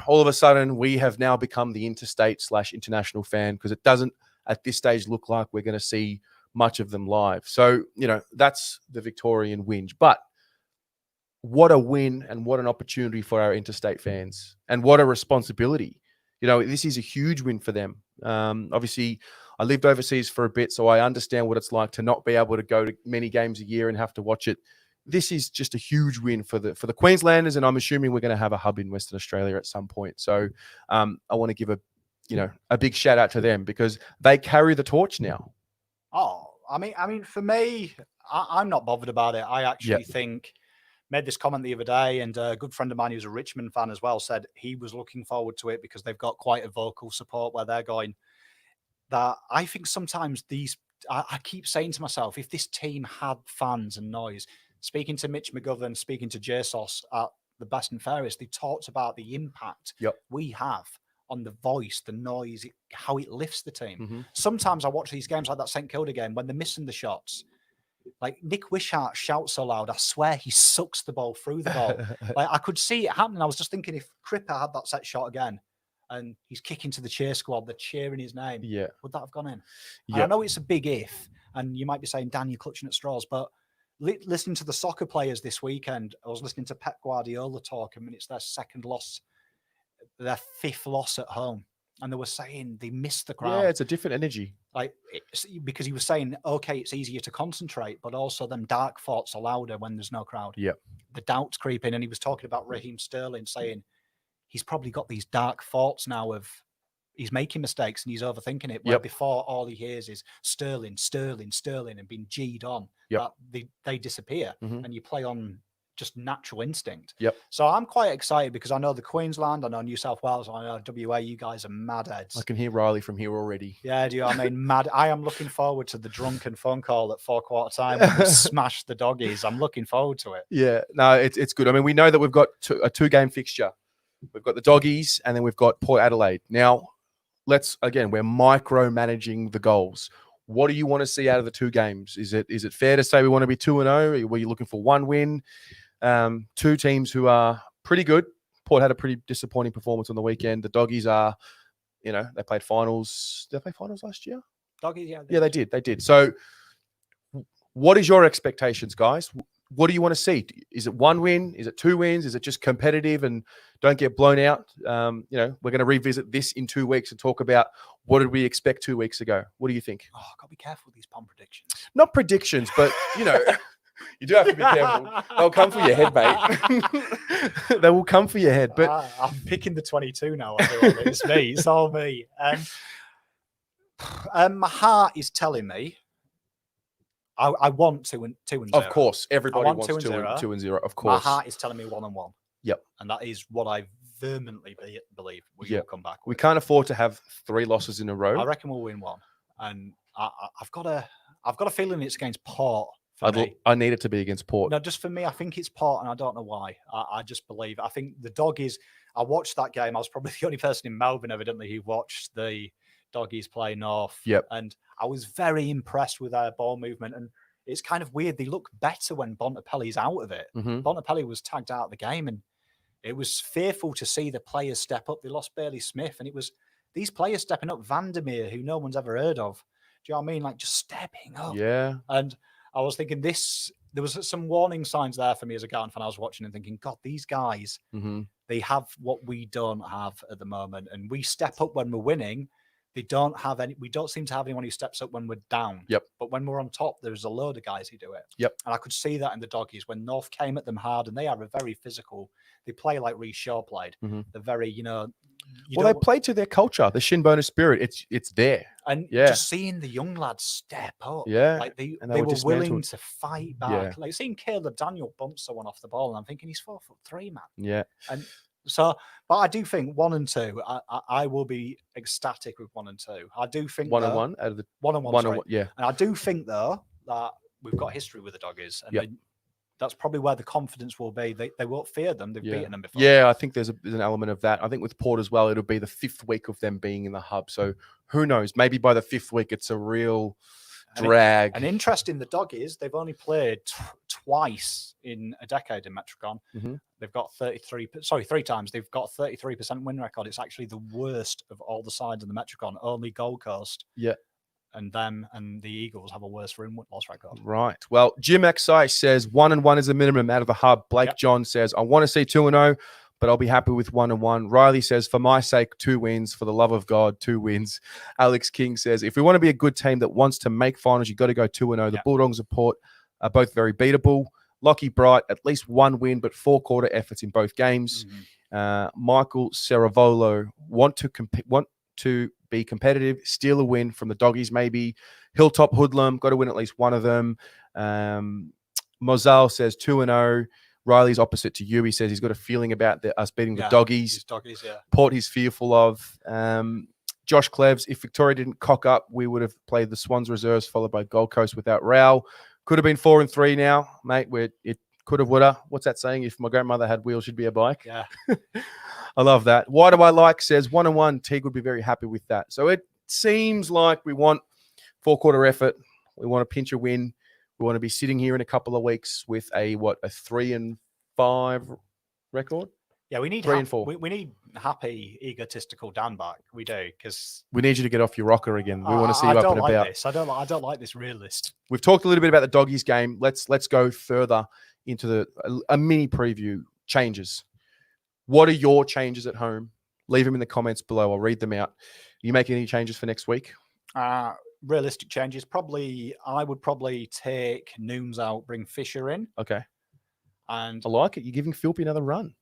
All of a sudden we have now become the interstate/international fan, because it doesn't at this stage look like we're going to see much of them live. So that's the Victorian whinge, but what a win and what an opportunity for our interstate fans, and what a responsibility. This is a huge win for them. Obviously, I lived overseas for a bit, so I understand what it's like to not be able to go to many games a year and have to watch it. This is just a huge win for the Queenslanders, and I'm assuming we're going to have a hub in Western Australia at some point. So I want to give a big shout out to them, because they carry the torch now. Oh, I mean, for me, I'm not bothered about it. I actually think. Made this comment the other day, and a good friend of mine who's a Richmond fan as well said he was looking forward to it because they've got quite a vocal support where they're going. That I think sometimes I keep saying to myself, if this team had fans and noise, speaking to Mitch McGovern, speaking to JSOS at the Best and Fairest, they talked about the impact we have on the voice, the noise, how it lifts the team. Sometimes I watch these games like that St Kilda game when they're missing the shots. Like Nick Wishart shouts so loud, I swear he sucks the ball through the ball. Like I could see it happening. I was just thinking if Cripper had that set shot again and he's kicking to the cheer squad, they're cheering his name. Yeah. Would that have gone in? Yeah. And I know it's a big if, and you might be saying, Dan, you're clutching at straws, but listening to the soccer players this weekend, I was listening to Pep Guardiola talk, and it's their second loss, their fifth loss at home. And they were saying they missed the crowd. Yeah, it's a different energy. Like, because he was saying, okay, it's easier to concentrate, but also them dark thoughts are louder when there's no crowd. Yep. The doubts creep in. And he was talking about Raheem Sterling, saying he's probably got these dark thoughts now of he's making mistakes and he's overthinking it. Where before all he hears is Sterling, Sterling, Sterling, and being G'd on. Yep. They disappear, Mhm. and you play on just natural instinct. Yep. So I'm quite excited because I know the Queensland, I know New South Wales, I know WA, you guys are mad heads. I can hear Riley from here already. Yeah, do you know what I mean? Mad. I am looking forward to the drunken phone call at 4/4 time when we smash the doggies. I'm looking forward to it. Yeah, no, it's good. I mean, we know that we've got a 2-game fixture. We've got the doggies and then we've got Port Adelaide. Now, we're micromanaging the goals. What do you want to see out of the 2 games? Is it fair to say we want to be 2-0? Were you looking for 1 win? 2 teams who are pretty good. Port had a pretty disappointing performance on the weekend. The doggies are, they played finals. Did they play finals last year? Doggies, yeah. Yeah, they did. They did. So what is your expectations, guys? What do you want to see? Is it 1 win? Is it 2 wins? Is it just competitive and don't get blown out? We're going to revisit this in 2 weeks and talk about what did we expect 2 weeks ago. What do you think? Oh, got to be careful with these pun predictions. Not predictions, but, you do have to be careful. They'll come for your head, mate. They will come for your head. But I'm picking the 22 now. It's me. It's all me. My heart is telling me I want 2-0. Of course, everybody wants 2-0. 2-0. Of course, my heart is telling me 1-1. Yep, and that is what I vehemently believe we will come back. We can't afford to have 3 losses in a row. I reckon we'll win 1, and I've got a feeling it's against Port. I need it to be against Port. No, just for me, I think it's Port, and I don't know why. I just believe. I think the Doggies. I watched that game. I was probably the only person in Melbourne, evidently, who watched the Doggies play North. Yep. And I was very impressed with their ball movement. And it's kind of weird. They look better when Bontempelli's out of it. Mm-hmm. Bontempelli was tagged out of the game, and it was fearful to see the players step up. They lost Bailey Smith, and it was these players stepping up. Vandermeer, who no one's ever heard of. Do you know what I mean? Like just stepping up. Yeah. And I was thinking there was some warning signs there for me as a Carlton fan. I was watching and thinking, God, these guys, they have what we don't have at the moment. And we step up when we're winning. We don't seem to have anyone who steps up when we're down. Yep. But when we're on top, there's a load of guys who do it. Yep. And I could see that in the Doggies when North came at them hard, and they are a very physical. They play like Reece Shaw played. They're very, they play to their culture, the Shinboner spirit. It's there. And just seeing the young lads step up, like they were willing to fight back. Yeah. Like seeing Caleb Daniel bump someone off the ball, and I'm thinking he's 4'3", man. Yeah. And so, but I do think 1 and 2. I will be ecstatic with 1 and 2. I do think 1 and 1 out of the 1 and 1. Yeah. And I do think though that we've got history with the Doggies, and that's probably where the confidence will be. They won't fear them. They've beaten them before. Yeah, I think there's an element of that. I think with Port as well, it'll be the 5th week of them being in the hub. So who knows? Maybe by the 5th week, it's a real drag. And interesting, the Doggies, they've only played twice in a decade in Metricon. They've got 3 times. They've got a 33% win record. It's actually the worst of all the sides in the Metricon. Only Gold Coast. Yeah. And them and the Eagles have a worse win-loss record. Right. Well, Jim Exai says 1 and 1 is the minimum out of the hub. Blake John says, I want to see 2-0, but I'll be happy with 1 and 1. Riley says, for my sake, 2 wins. For the love of God, 2 wins. Alex King says, if we want to be a good team that wants to make finals, you've got to go 2-0. The Bulldogs and Port are both very beatable. Lockie Bright, at least 1 win, but 4-quarter efforts in both games. Michael Saravolo, want to be competitive, steal a win from the Doggies maybe. Hilltop Hoodlum, got to win at least one of them. Mozal says 2-0. Riley's opposite to you. He says he's got a feeling about us beating the Doggies. Port he's fearful of. Josh Cleves, if Victoria didn't cock up, we would have played the Swans reserves followed by Gold Coast without Rao. Could have been 4 and 3 now, mate. It could have, woulda. What's that saying? If my grandmother had wheels, she'd be a bike. Yeah. I love that. Why do I like says 1 and 1. Teague would be very happy with that. So it seems like we want 4-quarter effort. We want to pinch a win. We want to be sitting here in a couple of weeks with a 3-5 record. Yeah, we need 3 and 4. We need happy, egotistical Dan back. We do, because We need you to get off your rocker again. We want to see you I up don't and like about. this. I don't like this realist. We've talked a little bit about the Doggies game. Let's go further into a mini preview changes. What are your changes at home? Leave them in the comments below. I'll read them out. Are you making any changes for next week? Realistic changes. I would probably take Nooms out, bring Fisher in. Okay. And I like it. You're giving Philpy another run.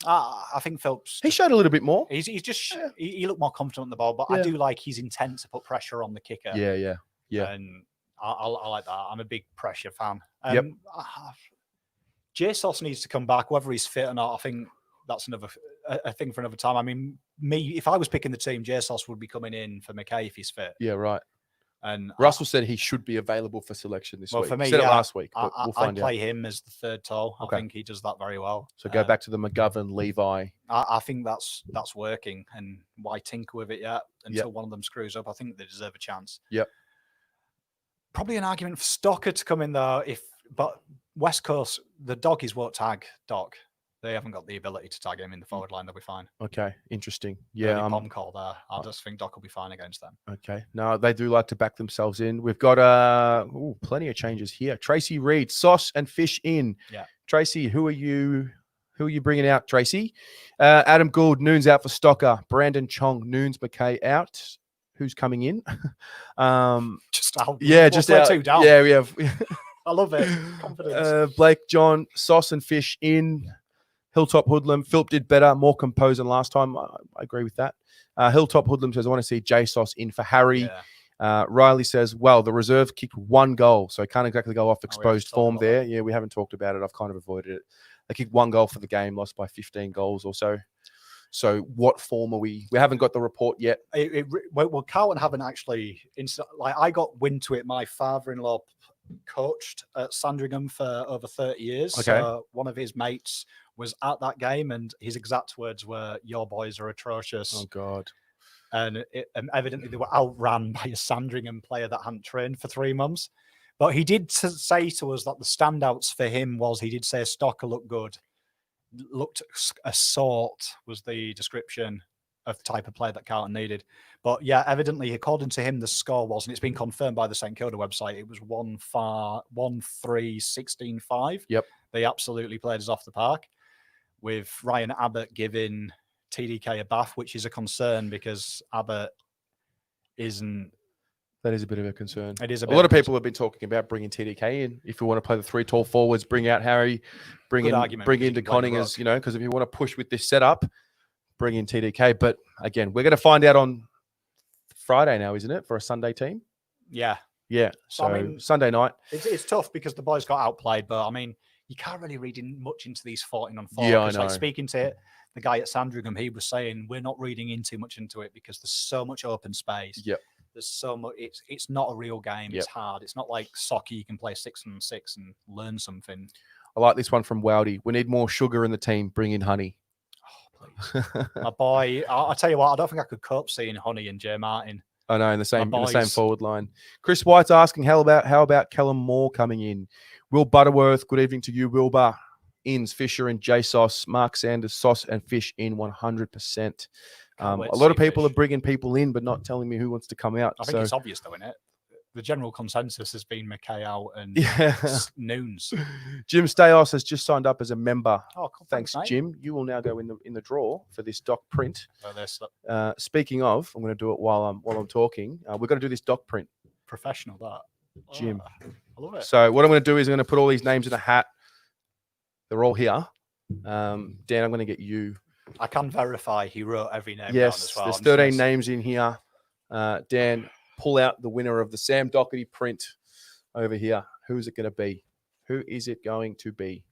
I think Philps. He showed a little bit more. He's just he looked more confident on the ball, but I do like his intent to put pressure on the kicker. Yeah. And I like that. I'm a big pressure fan. Yep. Jesus needs to come back, whether he's fit or not. I think that's a thing for another time. I mean, if I was picking the team, Jesus would be coming in for McKay if he's fit. Yeah, right. And Russell said he should be available for selection this week. For me, he said it last week, but we'll find out. I play him as the third toe. Okay. I think he does that very well. So go back to the McGovern, Levi. I think that's working, and why tinker with it yet until one of them screws up? I think they deserve a chance. Yep. Probably an argument for Stocker to come in though. But West Coast, the Doggies won't tag Doc. They haven't got the ability to tag him in the forward line. They'll be fine. Okay, interesting. Yeah, bomb call there. I just think Doc will be fine against them. Okay. No, they do like to back themselves in. We've got plenty of changes here. Tracy Reed, Sauce and Fish in. Yeah. Tracy, who are you bringing out, Tracy? Adam Gould, Noons out for Stocker. Brandon Chong, Noons, McKay out. Who's coming in? Just out. Yeah, just out. 2 down. Yeah, we have. I love it. Confidence. Blake, John, Sauce and Fish in. Hilltop Hoodlum. Philp did better, more composed than last time. I agree with that. Hilltop Hoodlum says, I want to see J Sauce in for Harry. Yeah. Riley says, well, the reserve kicked 1 goal, so can't exactly go off exposed form there. Yeah, we haven't talked about it. I've kind of avoided it. They kicked 1 goal for the game, lost by 15 goals or so. So what form are we? We haven't got the report yet. Well, Carlton haven't actually. I got wind to it. My father-in-law coached at Sandringham for over 30 years. Okay. So one of his mates was at that game, and his exact words were, "Your boys are atrocious." Oh God! And evidently they were outran by a Sandringham player that hadn't trained for 3 months. But he did say to us that the standouts for him was, he did say Stocker looked good, looked a sort was the description of the type of player that Carlton needed. But yeah, evidently, according to him, the score was, and it's been confirmed by the St Kilda website, it was 1-3-16-5. Yep. They absolutely played us off the park, with Ryan Abbott giving TDK a bath, which is a concern because Abbott isn't. That is a bit of a concern. It is a lot of people have been talking about bringing TDK in. If you want to play the 3 tall forwards, bring out Harry, bring in DeConning as, because if you want to push with this setup, bring in TDK. But again, we're going to find out on Friday now, isn't it, for a Sunday team? Yeah. Yeah. So I mean, Sunday night. It's tough because the boys got outplayed, but I mean, you can't really read much into these 14-on-4. Yeah, I know. Like, speaking to the guy at Sandringham, he was saying we're not reading in too much into it because there's so much open space. Yep. There's so much. It's not a real game. Yep. It's hard. It's not like soccer. You can play 6-on-6 and learn something. I like this one from Wowdy. We need more sugar in the team. Bring in Honey. Oh, please. My boy, I'll tell you what, I don't think I could cope seeing Honey and Jay Martin. I know, in the same forward line. Chris White's asking, how about Callum Moore coming in? Will Butterworth, good evening to you, Wilbur. Inns, Fisher and J Sauce, Mark Sanders, Sauce and Fish in 100%. A lot of people are bringing people in, but not telling me who wants to come out. I think it's obvious, though, isn't it? The general consensus has been McKay out and Noons. Jim Stayos has just signed up as a member. Oh, cool. Thanks, Jim. You will now go in the draw for this doc print. Speaking of, I'm going to do it while I'm talking. We're going to do this doc print. Professional, that. Jim. I love it. So what I'm going to do is I'm going to put all these names in a hat. They're all here. Dan, I'm going to get you. I can verify he wrote every name down yes, as well. There's 13 names in here. Dan, pull out the winner of the Sam Doherty print over here. Who is it going to be? Who is it going to be?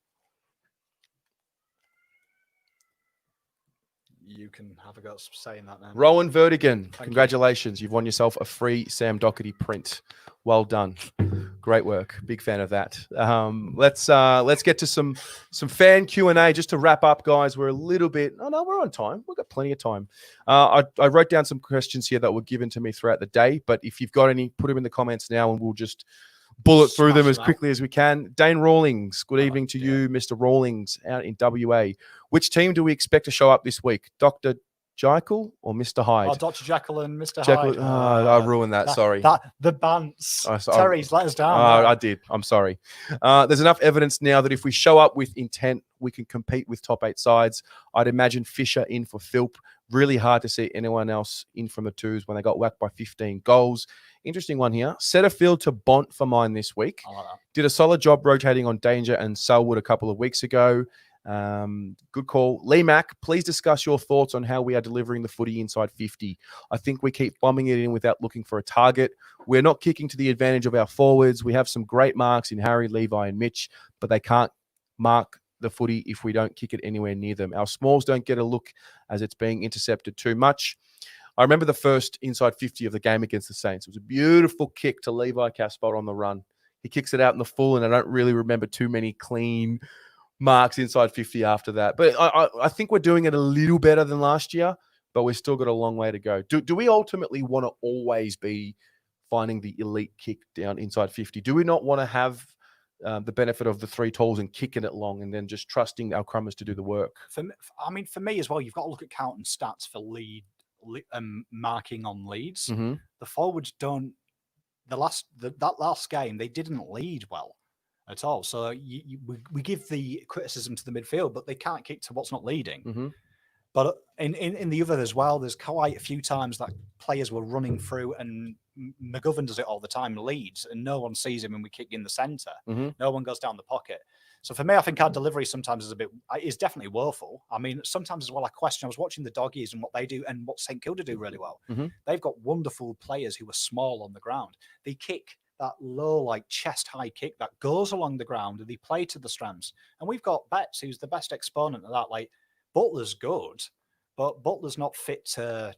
You can have a go at saying that now. Rowan Vertigan, congratulations. You've won yourself a free Sam Doherty print. Well done. Great work. Big fan of that. Let's get to some fan Q&A just to wrap up, guys. We're a little bit... Oh, no, we're on time. We've got plenty of time. I wrote down some questions here that were given to me throughout the day, but if you've got any, put them in the comments now and bullet through them Smash as them out. quickly as we can. Dane Rawlings, good Oh, evening to dear. you, Mr. Rawlings, out in WA. Which team do we expect to show up this week? Dr. Jekyll or Mr. Hyde? Oh, Dr. Jekyll and Mr. Jekyll, Hyde. I ruined that. Sorry. The Bants. I Terry's let us down. I did. I'm sorry. There's enough evidence now that if we show up with intent, we can compete with top 8 sides. I'd imagine Fisher in for Philp. Really hard to see anyone else in from the twos when they got whacked by 15 goals. Interesting one here. Setterfield to Bont for mine this week. I like that. Did a solid job rotating on Danger and Selwood a couple of weeks ago. Good call. Lee Mack, please discuss your thoughts on how we are delivering the footy inside 50. I think we keep bombing it in without looking for a target. We're not kicking to the advantage of our forwards. We have some great marks in Harry, Levi, and Mitch, but they can't mark the footy if we don't kick it anywhere near them. Our smalls don't get a look as it's being intercepted too much. I remember the first inside 50 of the game against the Saints. It was a beautiful kick to Levi Caspar on the run. He kicks it out in the full, and I don't really remember too many clean marks inside 50 after that. But I think we're doing it a little better than last year, but we've still got a long way to go. Do we ultimately want to always be finding the elite kick down inside 50? Do we not want to have the benefit of the 3 tools and kicking it long and then just trusting our crummers to do the work? For me as well, you've got to look at Carlton stats for marking on leads. Mm-hmm. The forwards don't. That last game, they didn't lead well at all. So we give the criticism to the midfield, but they can't kick to what's not leading. Mm-hmm. But in the other as well, there's quite a few times that players were running through, and McGovern does it all the time, leads, and no one sees him, and we kick in the centre. Mm-hmm. No one goes down the pocket. So for me, I think our delivery sometimes is definitely woeful. I mean, sometimes as well, I was watching the Doggies and what they do and what St Kilda do really well. Mm-hmm. They've got wonderful players who are small on the ground. They kick that low, like chest-high kick that goes along the ground, and they play to the strands. And we've got Betts, who's the best exponent of that. Like, Butler's good, but Butler's not fit to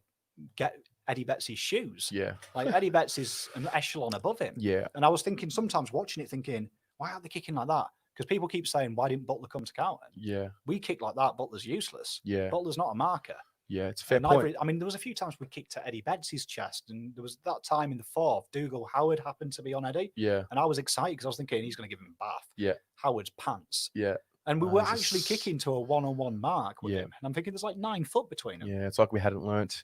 get Eddie Betts' shoes. Yeah. Like, Eddie Betts is an echelon above him. Yeah. And I was thinking, sometimes watching it, thinking, why aren't they kicking like that? Because people keep saying, why didn't Butler come to Carlton? Yeah. We kick like that, Butler's useless. Yeah. Butler's not a marker. Yeah, it's a fair point. I mean, there was a few times we kicked to Eddie Betts' chest, and there was that time in the 4th, Dougal Howard happened to be on Eddie. Yeah. And I was excited because I was thinking he's going to give him a bath. Yeah. Howard's pants. Yeah. And we were actually kicking to a one-on-one mark with him. And I'm thinking there's like 9 foot between them. Yeah, it's like we hadn't learnt.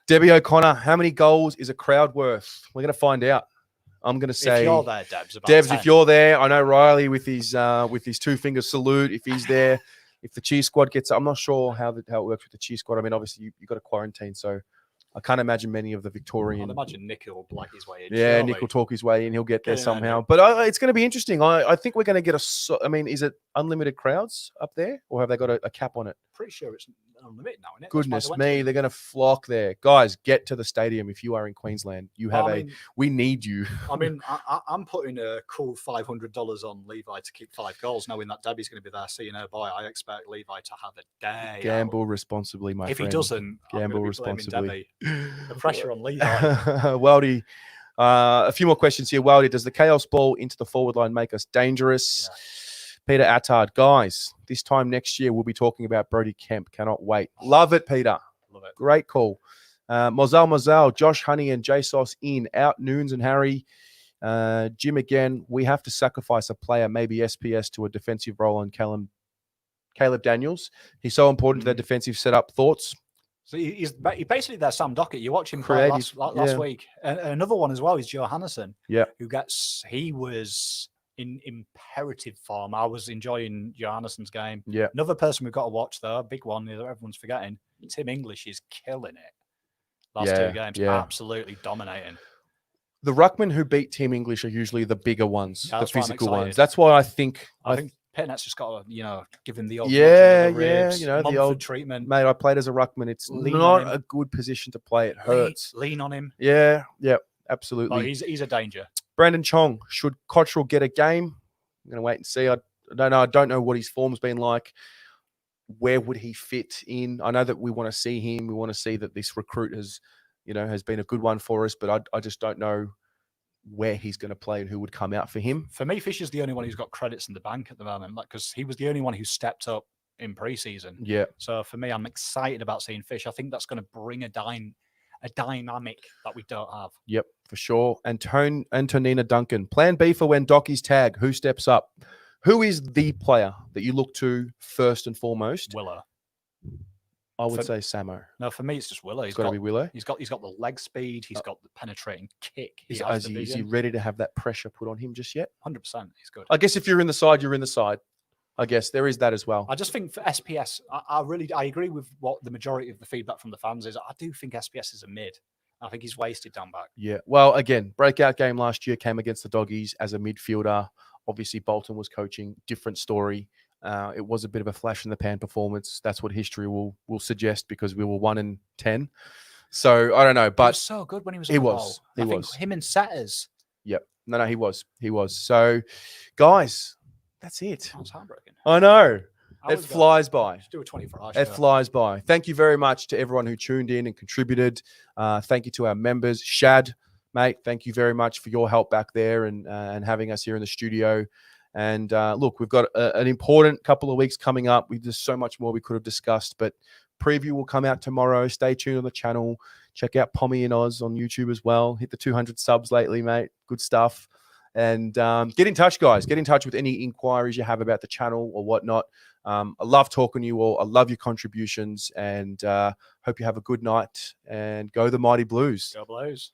Debbie O'Connor, how many goals is a crowd worth? We're going to find out. I'm going to say, if you're there, Debs, about Debs, 10. if you're there, I know Riley with his 2-finger salute. If he's there, if the cheer squad gets, I'm not sure how it works with the cheer squad. I mean, obviously you've got to quarantine, so I can't imagine many of the Victorian. I'd imagine Nick will black his way in. Yeah, surely. Nick will talk his way in. He'll get there Yeah, somehow. no. But it's going to be interesting. I think we're going to get I mean, is it unlimited crowds up there, or have they got a cap on it? Pretty sure it's unlimited now, isn't it? Goodness me, they're going to flock there. Guys, get to the stadium if you are in Queensland. You have we need you. I mean, I'm putting a cool $500 on Levi to keep 5 goals, knowing that Debbie's going to be there seeing her boy. I expect Levi to have a day. Gamble responsibly, my if friend. If he doesn't, gamble responsibly. The pressure on Levi. Weldy, a few more questions here. Weldy, does the chaos ball into the forward line make us dangerous? Yeah. Peter Attard, guys, this time next year we'll be talking about Brody Kemp. Cannot wait. Love it, Peter. Love it. Great call. Mozelle, Josh Honey and JSOS in. Out Noons and Harry. Jim again. We have to sacrifice a player, maybe SPS, to a defensive role on Caleb Daniels. He's so important to their defensive setup. Thoughts? So he's basically their Sam Dockett. You watch him play last week. And another one as well is Johannesson. Yeah. He was in imperative form. I was enjoying Johannesson's game. Yeah. Another person we've got to watch, though, a big one that everyone's forgetting, Tim English is killing it. Last 2 games, absolutely dominating. The ruckmen who beat Team English are usually the bigger ones, the physical ones. That's why I think Pitnet's just got to, give him the old ribs, the old treatment. Mate, I played as a ruckman. It's not a good position to play. It hurts. Lean on him. Yeah, absolutely. Oh, he's a danger. Brandon Chong, should Cottrell get a game? I'm going to wait and see. I don't know. I don't know what his form's been like. Where would he fit in? I know that we want to see him. We want to see that this recruit has been a good one for us, but I just don't know where he's going to play and who would come out for him. For me, Fisher's the only one who's got credits in the bank at the moment, because he was the only one who stepped up in pre-season. Yeah. So for me, I'm excited about seeing Fish. I think that's going to bring a a dynamic that we don't have. Yep, for sure. Antonina Duncan. Plan B for when Docky's tag. Who steps up? Who is the player that you look to first and foremost? Willow. I would say Samo. No, for me, it's just Willow. It's got to be Willow. He's got the leg speed. He's got the penetrating kick. Is he ready to have that pressure put on him just yet? 100%. He's good. I guess if you're in the side, you're in the side. I guess there is that as well. I just think for SPS, I agree with what the majority of the feedback from the fans is. I do think SPS is a mid. I think he's wasted down back. Yeah. Well, again, breakout game last year came against the Doggies as a midfielder. Obviously, Bolton was coaching. Different story. It was a bit of a flash in the pan performance. That's what history will suggest because we were 1-10. So I don't know, but he was so good when he was. He was. I think him and Setters. Yep. No, he was. So, guys, that's it. That was heartbreaking. I know. It flies by. Just do a 24-hour show. It flies by. Thank you very much to everyone who tuned in and contributed. Thank you to our members. Shad, mate, thank you very much for your help back there and having us here in the studio. And look, we've got an important couple of weeks coming up. There's so much more we could have discussed, but preview will come out tomorrow. Stay tuned on the channel. Check out Pommy and Oz on YouTube as well. Hit the 200 subs lately, mate. Good stuff. And get in touch, guys. Get in touch with any inquiries you have about the channel or whatnot. I love talking to you all. I love your contributions and hope you have a good night and go the Mighty Blues. Go Blues.